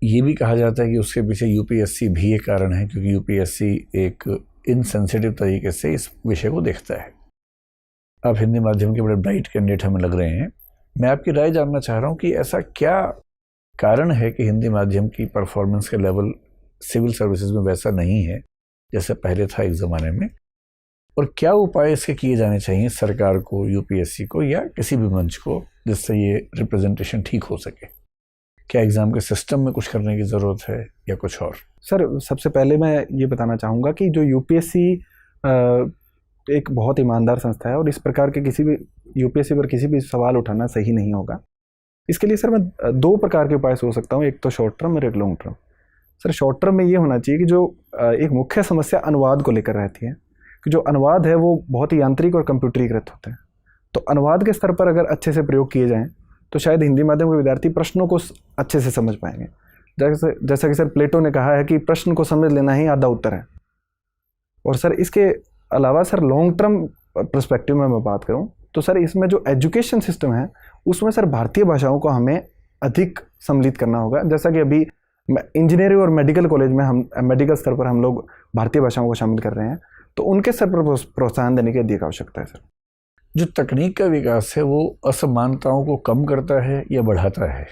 ये भी कहा जाता है कि उसके पीछे यूपीएससी भी एक कारण है, क्योंकि यूपीएससी एक इनसेंसिटिव तरीके से इस विषय को देखता है। आप हिंदी माध्यम के बड़े ब्राइट कैंडिडेट हमें लग रहे हैं। मैं आपकी राय जानना चाह रहा हूँ कि ऐसा क्या कारण है कि हिंदी माध्यम की परफॉर्मेंस का लेवल सिविल सर्विसेज में वैसा नहीं है जैसे पहले था एक ज़माने में, और क्या उपाय इसके किए जाने चाहिए सरकार को, यूपीएससी को या किसी भी मंच को, जिससे ये रिप्रेजेंटेशन ठीक हो सके? क्या एग्ज़ाम के सिस्टम में कुछ करने की ज़रूरत है या कुछ और? सर, सबसे पहले मैं ये बताना चाहूँगा कि जो यूपीएससी एक बहुत ईमानदार संस्था है और इस प्रकार के किसी भी यूपीएससी पर किसी भी सवाल उठाना सही नहीं होगा। इसके लिए सर मैं दो प्रकार के उपाय सोच सकता हूँ, एक तो शॉर्ट टर्म और एक long term. Sir, short term में ये होना चाहिए कि जो एक मुख्य समस्या अनुवाद को लेकर रहती है कि जो अनुवाद है वो बहुत ही यांत्रिक और कंप्यूटरीकृत होते हैं, तो अनुवाद के स्तर पर अगर अच्छे से प्रयोग किए जाएँ तो शायद हिंदी माध्यम के विद्यार्थी प्रश्नों को अच्छे से समझ पाएंगे। जैसा कि सर प्लेटो ने कहा है कि प्रश्न को समझ लेना ही आधा उत्तर है। और सर इसके अलावा सर लॉन्ग टर्म पर्सपेक्टिव में मैं बात करूं तो सर इसमें जो एजुकेशन सिस्टम है उसमें सर भारतीय भाषाओं को हमें अधिक सम्मिलित करना होगा। जैसा कि अभी इंजीनियरिंग और मेडिकल कॉलेज में हम मेडिकल स्तर पर हम लोग भारतीय भाषाओं को शामिल कर रहे हैं, तो उनके स्तर पर प्रोत्साहन देने की अधिक आवश्यकता है। सर, जो तकनीक का विकास है वो असमानताओं को कम करता है या बढ़ाता है?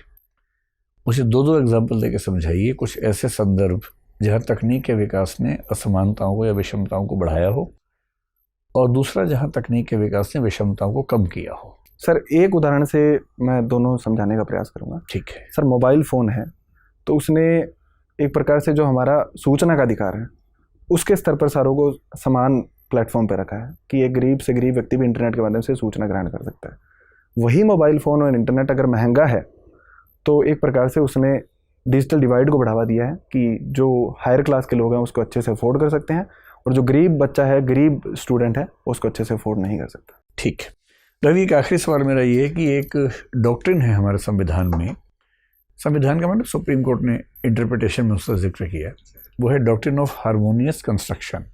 मुझे दो एग्जाम्पल देके समझाइए, कुछ ऐसे संदर्भ जहाँ तकनीक के विकास ने असमानताओं को या विषमताओं को बढ़ाया हो, और दूसरा जहाँ तकनीक के विकास ने विषमताओं को कम किया हो। सर, एक उदाहरण से मैं दोनों समझाने का प्रयास करूँगा। ठीक है। सर, मोबाइल फ़ोन है तो उसने एक प्रकार से जो हमारा सूचना का अधिकार है उसके स्तर पर सारों को समान प्लेटफॉर्म पर रखा है कि एक गरीब से गरीब व्यक्ति भी इंटरनेट के माध्यम से सूचना ग्रहण कर सकता है। वही मोबाइल फ़ोन और इंटरनेट अगर महंगा है तो एक प्रकार से उसने डिजिटल डिवाइड को बढ़ावा दिया है कि जो हायर क्लास के लोग हैं उसको अच्छे से अफोर्ड कर सकते हैं और जो गरीब बच्चा है, गरीब स्टूडेंट है, उसको अच्छे से अफोर्ड नहीं कर सकता। ठीक है रवि, एक आखिरी सवाल मेरा ये है कि एक डॉक्ट्रिन है हमारे संविधान में, संविधान का मतलब सुप्रीम कोर्ट ने इंटरप्रिटेशन में उसका जिक्र किया, वो है डॉक्ट्रिन ऑफ हार्मोनियस कंस्ट्रक्शन,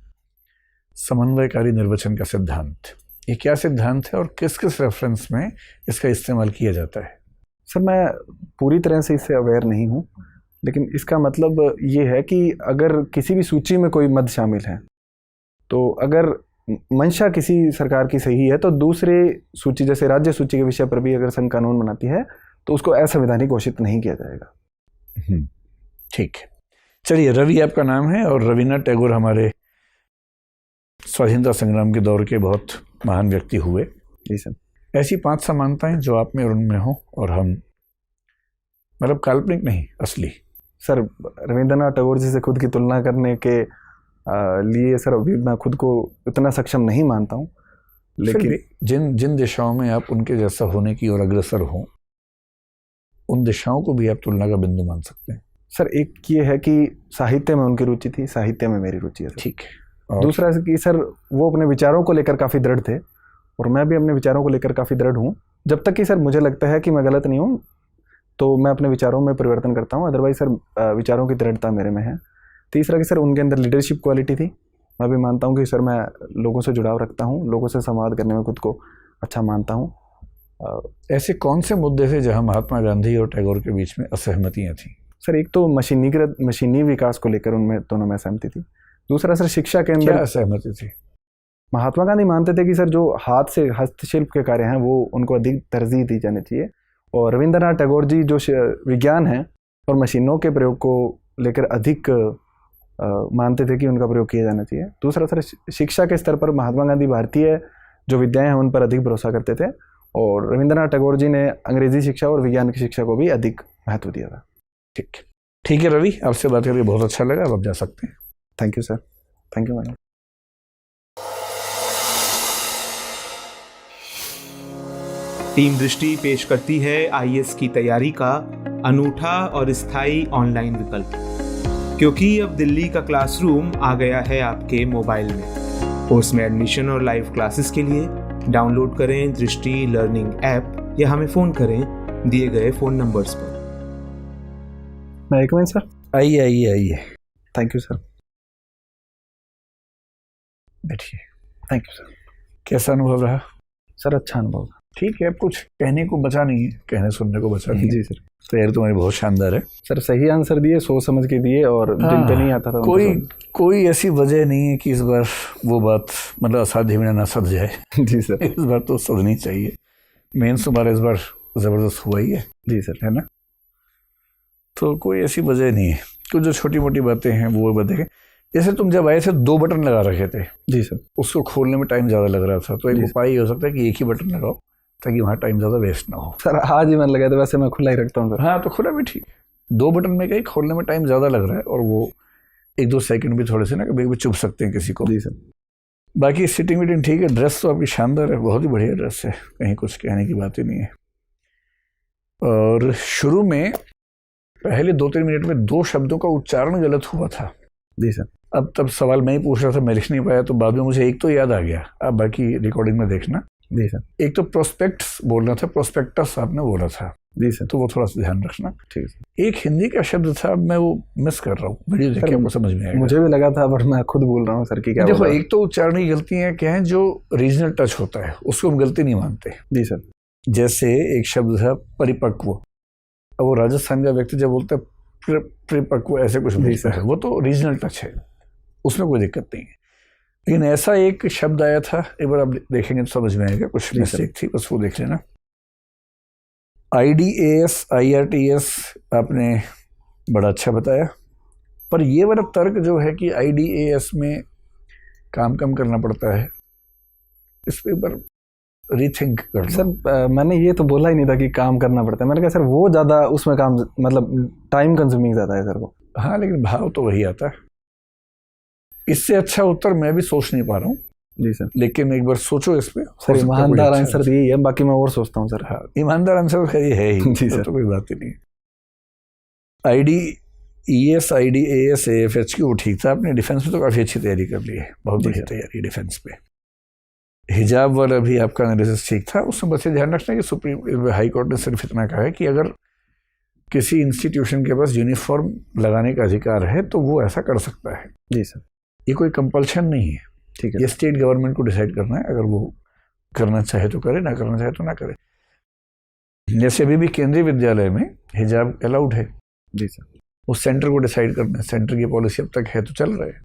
समन्वयकारी निर्वचन का सिद्धांत। ये क्या सिद्धांत है और किस किस रेफरेंस में इसका इस्तेमाल किया जाता है? सर, मैं पूरी तरह से इससे अवेयर नहीं हूँ, लेकिन इसका मतलब ये है कि अगर किसी भी सूची में कोई मद शामिल है तो अगर मंशा किसी सरकार की सही है तो दूसरे सूची जैसे राज्य सूची के विषय पर भी अगर संघ कानून बनाती है तो उसको असंवैधानिक घोषित नहीं किया जाएगा। ठीक है, चलिए, रवि आपका नाम है और रविन्द्रनाथ टैगोर हमारे स्वाधीनता संग्राम के दौर के बहुत महान व्यक्ति हुए। जी सर। ऐसी 5 समानताएं जो आप में और उनमें हो और हम, मतलब काल्पनिक नहीं, असली। सर, रविंद्रनाथ टैगोर जी से खुद की तुलना करने के लिए सर अभी मैं खुद को इतना सक्षम नहीं मानता हूँ, लेकिन जिन दिशाओं में आप उनके जैसा होने की ओर अग्रसर हों उन दिशाओं को भी आप तुलना का बिंदु मान सकते हैं। सर, एक ये है कि साहित्य में उनकी रुचि थी, साहित्य में मेरी रुचि है। ठीक है। दूसरा है कि सर वो अपने विचारों को लेकर काफ़ी दृढ़ थे और मैं भी अपने विचारों को लेकर काफ़ी दृढ़ हूँ। जब तक कि सर मुझे लगता है कि मैं गलत नहीं हूँ तो मैं अपने विचारों में परिवर्तन करता हूँ, अदरवाइज सर विचारों की दृढ़ता मेरे में है। तीसरा कि सर उनके अंदर लीडरशिप क्वालिटी थी। मैं भी मानता हूँ कि सर मैं लोगों से जुड़ाव रखता हूँ, लोगों से संवाद करने में खुद को अच्छा मानता हूँ। ऐसे कौन से मुद्दे थे जहाँ महात्मा गांधी और टैगोर के बीच में असहमतियाँ थीं? सर, एक तो मशीनी विकास को लेकर उनमें दोनों में सहमति थी। दूसरा सर शिक्षा के अंदर असहमति थी। महात्मा गांधी मानते थे कि सर जो हाथ से हस्तशिल्प के कार्य हैं वो उनको अधिक तरजीह दी जानी चाहिए, और रविंद्रनाथ टैगोर जी जो विज्ञान है और मशीनों के प्रयोग को लेकर अधिक मानते थे कि उनका प्रयोग किया जाना चाहिए। दूसरा सर शिक्षा के स्तर पर महात्मा गांधी भारतीय जो विद्याएं हैं उन पर अधिक भरोसा करते थे, और रविंद्रनाथ टैगोर जी ने अंग्रेजी शिक्षा और विज्ञान की शिक्षा को भी अधिक महत्व दिया था। ठीक है रवि, आपसे बात करके बहुत अच्छा लगा, अब आप जा सकते हैं। Thank you sir. Thank you madam. Team दृष्टि पेश करती है आईएएस की तैयारी का अनूठा और स्थायी ऑनलाइन विकल्प, क्योंकि अब दिल्ली का क्लासरूम आ गया है आपके मोबाइल में। कोर्स में एडमिशन और लाइव क्लासेस के लिए डाउनलोड करें दृष्टि लर्निंग ऐप या हमें फ़ोन करें दिए गए फ़ोन नंबर्स पर। मैं एक मिनट सर। आइए। Thank you sir. बैठिए। Thank you sir. कैसा अनुभव रहा? सर अच्छा अनुभव था। ठीक है, अब कुछ कहने को बचा नहीं है, कहने सुनने को बचा नहीं है। जी सर। तैयारी तुम्हारी बहुत शानदार है सर, सही आंसर दिए, सोच समझ के दिए और दिल पे नहीं आता था। कोई ऐसी वजह नहीं है कि इस बार वो बात मतलब असाध्य में ना सध जाए। जी सर। इस बार तो सधनी चाहिए। मेंस तुम्हारा इस बार ज़बरदस्त हुआ ही है। जी सर। है ना? तो कोई ऐसी वजह नहीं है। कुछ जो छोटी मोटी बातें हैं वो बताएं। जैसे तुम जब आए थे 2 बटन लगा रखे थे। जी सर। उसको खोलने में टाइम ज़्यादा लग रहा था, तो एक जी उपाय हो सकता है कि एक ही बटन लगाओ ताकि वहाँ टाइम ज़्यादा वेस्ट ना हो। सर आज ही मन लगा था, वैसे मैं खुला ही रखता हूँ सर। हाँ, तो खुला भी ठीक। 2 बटन में कहीं खोलने में टाइम ज़्यादा लग रहा है और वो 1-2 सेकंड भी थोड़े से ना कभी कभी चुभ सकते हैं किसी को। जी सर। बाकी सीटिंग वीटिंग ठीक है। ड्रेस तो आपकी शानदार है, बहुत ही बढ़िया ड्रेस है, कहीं कुछ कहने की बात ही नहीं है। और शुरू में पहले 2-3 मिनट में 2 शब्दों का उच्चारण गलत हुआ था। जी सर। अब तब सवाल मैं ही पूछ रहा था, मैं लिख नहीं पाया, तो बाद में मुझे एक तो याद आ गया। अब बाकी रिकॉर्डिंग में देखना। जी सर। एक तो प्रोस्पेक्ट्स बोलना था, प्रोस्पेक्टस आपने बोला था। जी सर। तो वो थोड़ा सा ध्यान रखना। ठीक है। एक हिंदी का शब्द था, मैं वो मिस कर रहा हूँ, वीडियो देख के आपको समझ में आएगा। मुझे भी लगा था, बट मैं खुद बोल रहा हूँ सर की क्या। देखो, एक तो उच्चारण की गलतियाँ क्या हैं, जो रीजनल टच होता है उसको हम गलती नहीं मानते। जी सर। जैसे एक शब्द था परिपक्व, अब वो राजस्थान का व्यक्ति जब बोलता है परिपक्व ऐसे कुछ बोलता है, वो तो रीजनल टच है, उसमें कोई दिक्कत नहीं है। लेकिन ऐसा एक शब्द आया था, एक बार आप देखेंगे तो समझ में आएगा, कुछ मिस्टेक थी, बस वो देख लेना। IDAS IRTS आपने बड़ा अच्छा बताया, पर ये वाला तर्क जो है कि IDAS में काम कम करना पड़ता है, इस पे पर रीथिंक कर सर। मैंने ये तो बोला ही नहीं था कि काम करना पड़ता है, मैंने कहा सर वो ज़्यादा उसमें काम मतलब टाइम कंज्यूमिंग ज़्यादा है सर वो। हाँ, लेकिन भाव तो वही आता है। इससे अच्छा उत्तर मैं भी सोच नहीं पा रहा हूँ। जी सर। लेकिन एक बार सोचो इस पे। सर ईमानदार आंसर यही है, बाकी मैं और सोचता हूँ सर। हाँ, ईमानदार आंसर खैर है ही। जी सर। तो कोई बात ही नहीं। IDES IDAS AFH वो ठीक था। आपने डिफेंस में तो काफ़ी अच्छी तैयारी कर ली है, बहुत बढ़िया तैयारी डिफेंस पे। हिजाब वाला भी आपका एनालिसिस ठीक था। उसमें बस ये ध्यान रखना कि सुप्रीम हाई कोर्ट ने सिर्फ इतना कहा है कि अगर किसी इंस्टीट्यूशन के पास यूनिफॉर्म लगाने का अधिकार है तो वो ऐसा कर सकता है। जी सर। ये कोई कंपल्शन नहीं है। ठीक है। ये स्टेट गवर्नमेंट को डिसाइड करना है, अगर वो करना चाहे तो करे, ना करना चाहे तो ना करे। जैसे अभी भी केंद्रीय विद्यालय में हिजाब अलाउड है। जी सर। उस सेंटर को डिसाइड करना है, सेंटर की पॉलिसी अब तक है तो चल रहा है।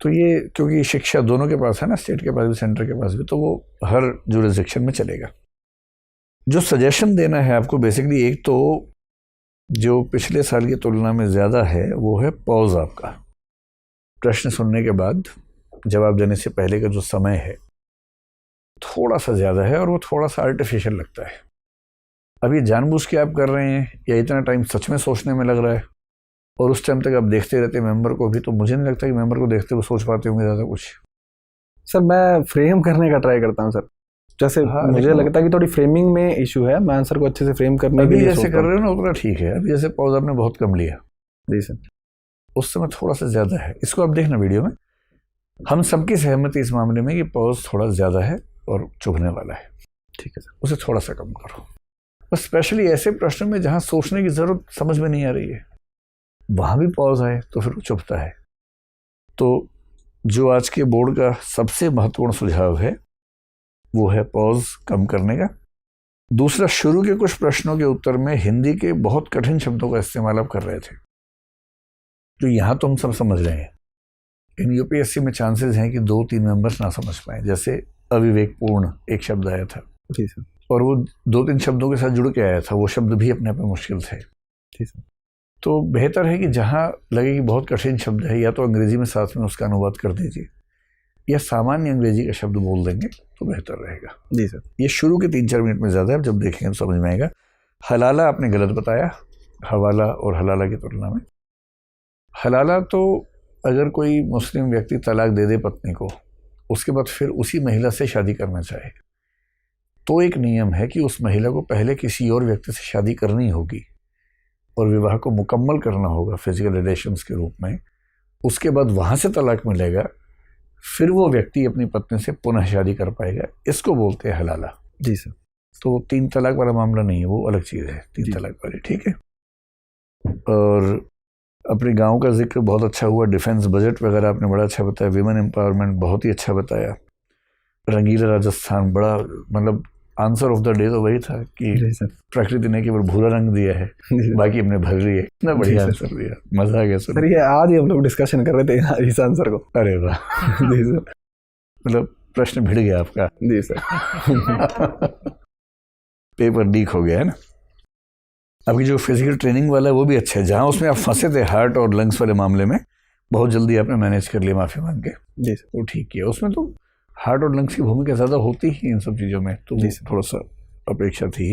तो ये क्योंकि शिक्षा दोनों के पास है ना, स्टेट के पास भी सेंटर के पास भी, तो वो हर जुरिस्डिक्शन में चलेगा। जो सजेशन देना है आपको बेसिकली, एक तो जो पिछले साल की तुलना में ज़्यादा है वो है पॉज। आपका प्रश्न सुनने के बाद जवाब देने से पहले का जो समय है थोड़ा सा ज़्यादा है और वो थोड़ा सा आर्टिफिशियल लगता है। अब ये जानबूझ के आप कर रहे हैं या इतना टाइम सच में सोचने में लग रहा है और उस टाइम तक आप देखते रहते हैं मेंबर को भी, तो मुझे नहीं लगता कि मेंबर को देखते हुए सोच पाते होंगे ज़्यादा कुछ। सर मैं फ्रेम करने का ट्राई करता हूँ सर, जैसे मुझे लगता है कि थोड़ी फ्रेमिंग में इशू है, मैं आंसर को अच्छे से फ्रेम करने के लिए जैसे कर रहे हो ना उतना ठीक है। अभी जैसे पॉज आपने बहुत कम लिया। जी सर। उस समय थोड़ा सा ज़्यादा है। इसको आप देखना वीडियो में, हम सबकी सहमति इस मामले में कि पॉज थोड़ा ज़्यादा है और चुभने वाला है। ठीक है सर। उसे थोड़ा सा कम करो। बस स्पेशली ऐसे प्रश्न में जहाँ सोचने की ज़रूरत समझ में नहीं आ रही है, वहाँ भी पॉज आए तो फिर चुभता है। तो जो आज के बोर्ड का सबसे महत्वपूर्ण सुझाव है वो है पॉज कम करने का। दूसरा, शुरू के कुछ प्रश्नों के उत्तर में हिंदी के बहुत कठिन शब्दों का इस्तेमाल आप कर रहे थे, जो यहाँ तो हम सब समझ रहे हैं। इन यूपीएससी में चांसेस हैं कि 2-3 मेंबर्स ना समझ पाए। जैसे अविवेकपूर्ण एक शब्द आया था। जी सर। और वो 2-3 शब्दों के साथ जुड़ के आया था, वो शब्द भी अपने आप में मुश्किल थे। जी सर। तो बेहतर है कि जहाँ लगे कि बहुत कठिन शब्द है, या तो अंग्रेजी में साथ में उसका अनुवाद कर दीजिए या सामान्य अंग्रेजी का शब्द बोल देंगे तो बेहतर रहेगा। जी सर। ये शुरू के 3-4 मिनट में ज़्यादा है, जब देखेंगे तो समझ में आएगा। हलाला आपने गलत बताया, हवाला और हलाला की तुलना में। हलाला तो अगर कोई मुस्लिम व्यक्ति तलाक दे दे पत्नी को, उसके बाद फिर उसी महिला से शादी करना चाहे, तो एक नियम है कि उस महिला को पहले किसी और व्यक्ति से शादी करनी होगी और विवाह को मुकम्मल करना होगा फिजिकल रिलेशंस के रूप में। उसके बाद वहाँ से तलाक मिलेगा, फिर वो व्यक्ति अपनी पत्नी से पुनः शादी कर पाएगा। इसको बोलते हैं हलाला। जी सर। तो 3 तलाक वाला मामला नहीं है, वो अलग चीज़ है 3 तलाक वाली। ठीक है। और अपने गांव का जिक्र बहुत अच्छा हुआ। डिफेंस बजट वगैरह आपने बड़ा अच्छा बताया। विमेन एम्पावरमेंट बहुत ही अच्छा बताया। रंगीला राजस्थान, बड़ा मतलब आंसर ऑफ द डे तो वही था कि प्रकृति ने केवल भूरा रंग दिया है, बाकी हमने भर रही है। इतना बढ़िया आंसर दिया, मजा आ गया सर। ये आज ही हम लोग डिस्कशन कर रहे थे इस आंसर को। अरे वाह जी सर, मतलब प्रश्न भिड़ गया आपका। जी सर। पेपर लीक हो गया है ना। आपकी जो फिजिकल ट्रेनिंग वाला है वो भी अच्छा है, जहाँ उसमें आप फंसे थे हार्ट और लंग्स वाले मामले में, बहुत जल्दी आपने मैनेज कर लिया माफ़ी मांग के। जी सर। वो ठीक किया। उसमें तो हार्ट और लंग्स की भूमिका ज़्यादा होती ही इन सब चीज़ों में, तो थोड़ा सा अपेक्षा थी।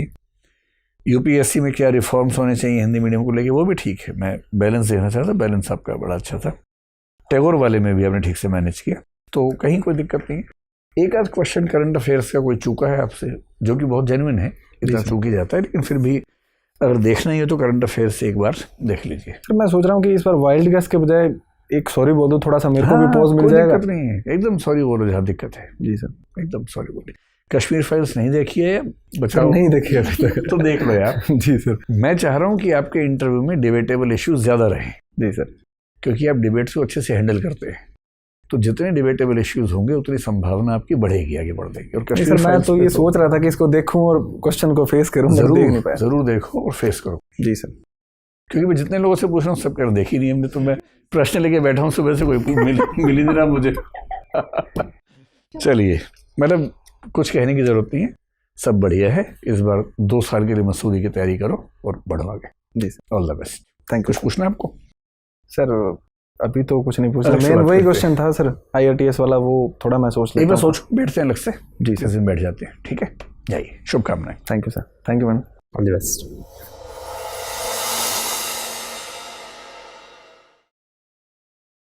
यूपीएससी में क्या रिफॉर्म्स होने चाहिए हिंदी मीडियम को लेके, वो भी ठीक है। मैं बैलेंस देखना चाहता, बैलेंस आपका बड़ा अच्छा था। टैगोर वाले में भी आपने ठीक से मैनेज किया, तो कहीं कोई दिक्कत नहीं है। एक आध क्वेश्चन करंट अफेयर्स का कोई चूका है आपसे, जो कि बहुत जेन्युइन है, इतना चूक ही जाता है, लेकिन फिर भी अगर देखना ही है तो करंट अफेयर्स से एक बार देख लीजिए। सर मैं सोच रहा हूँ कि इस बार वाइल्ड गैस के बजाय एक सॉरी बोल दो, थोड़ा सा मेरे को भी पॉज मिल जाएगा। दिक्कत नहीं है, एकदम सॉरी बोलो जहाँ दिक्कत है। जी सर, एकदम सॉरी बोलिए। कश्मीर फाइल्स नहीं देखी है बचाओ? नहीं देखी अभी तक। तो देख लो यार। जी सर। मैं चाह रहा हूँ कि आपके इंटरव्यू में डिबेटेबल इश्यूज ज़्यादा रहें। जी सर। क्योंकि आप डिबेट्स को अच्छे से हैंडल करते हैं, तो जितने डिबेटेबल इश्यूज होंगे उतनी संभावना आपकी बढ़ेगी, आगे बढ़ जाएगी। और कश्मीर सर मैं तो ये सोच रहा था कि इसको देखूं और क्वेश्चन को फेस करूं, जरूर देखो और फेस करो। जी सर। क्योंकि मैं जितने लोगों से पूछ रहा हूँ सब कर देखी नहीं हमने, तो मैं प्रश्न लेके बैठा हूँ सुबह से, कोई मिल ही नहीं रहा मुझे। चलिए, मतलब कुछ कहने की जरूरत नहीं है, सब बढ़िया है। इस बार 2 साल के लिए मसूरी की तैयारी करो और बढ़ो आगे। जी sir, all the best. Thank you. कुछ पूछना है आपको? सर अभी तो कुछ नहीं पूछा, मेन वही क्वेश्चन था सर IRTS वाला, वो थोड़ा मैं सोच लेता हूं। सोचो, बैठते हैं अलग से। जी सर, बैठ जाते हैं। ठीक है, जाइए, शुभकामनाएं। Thank you sir. Thank you madam, all the best.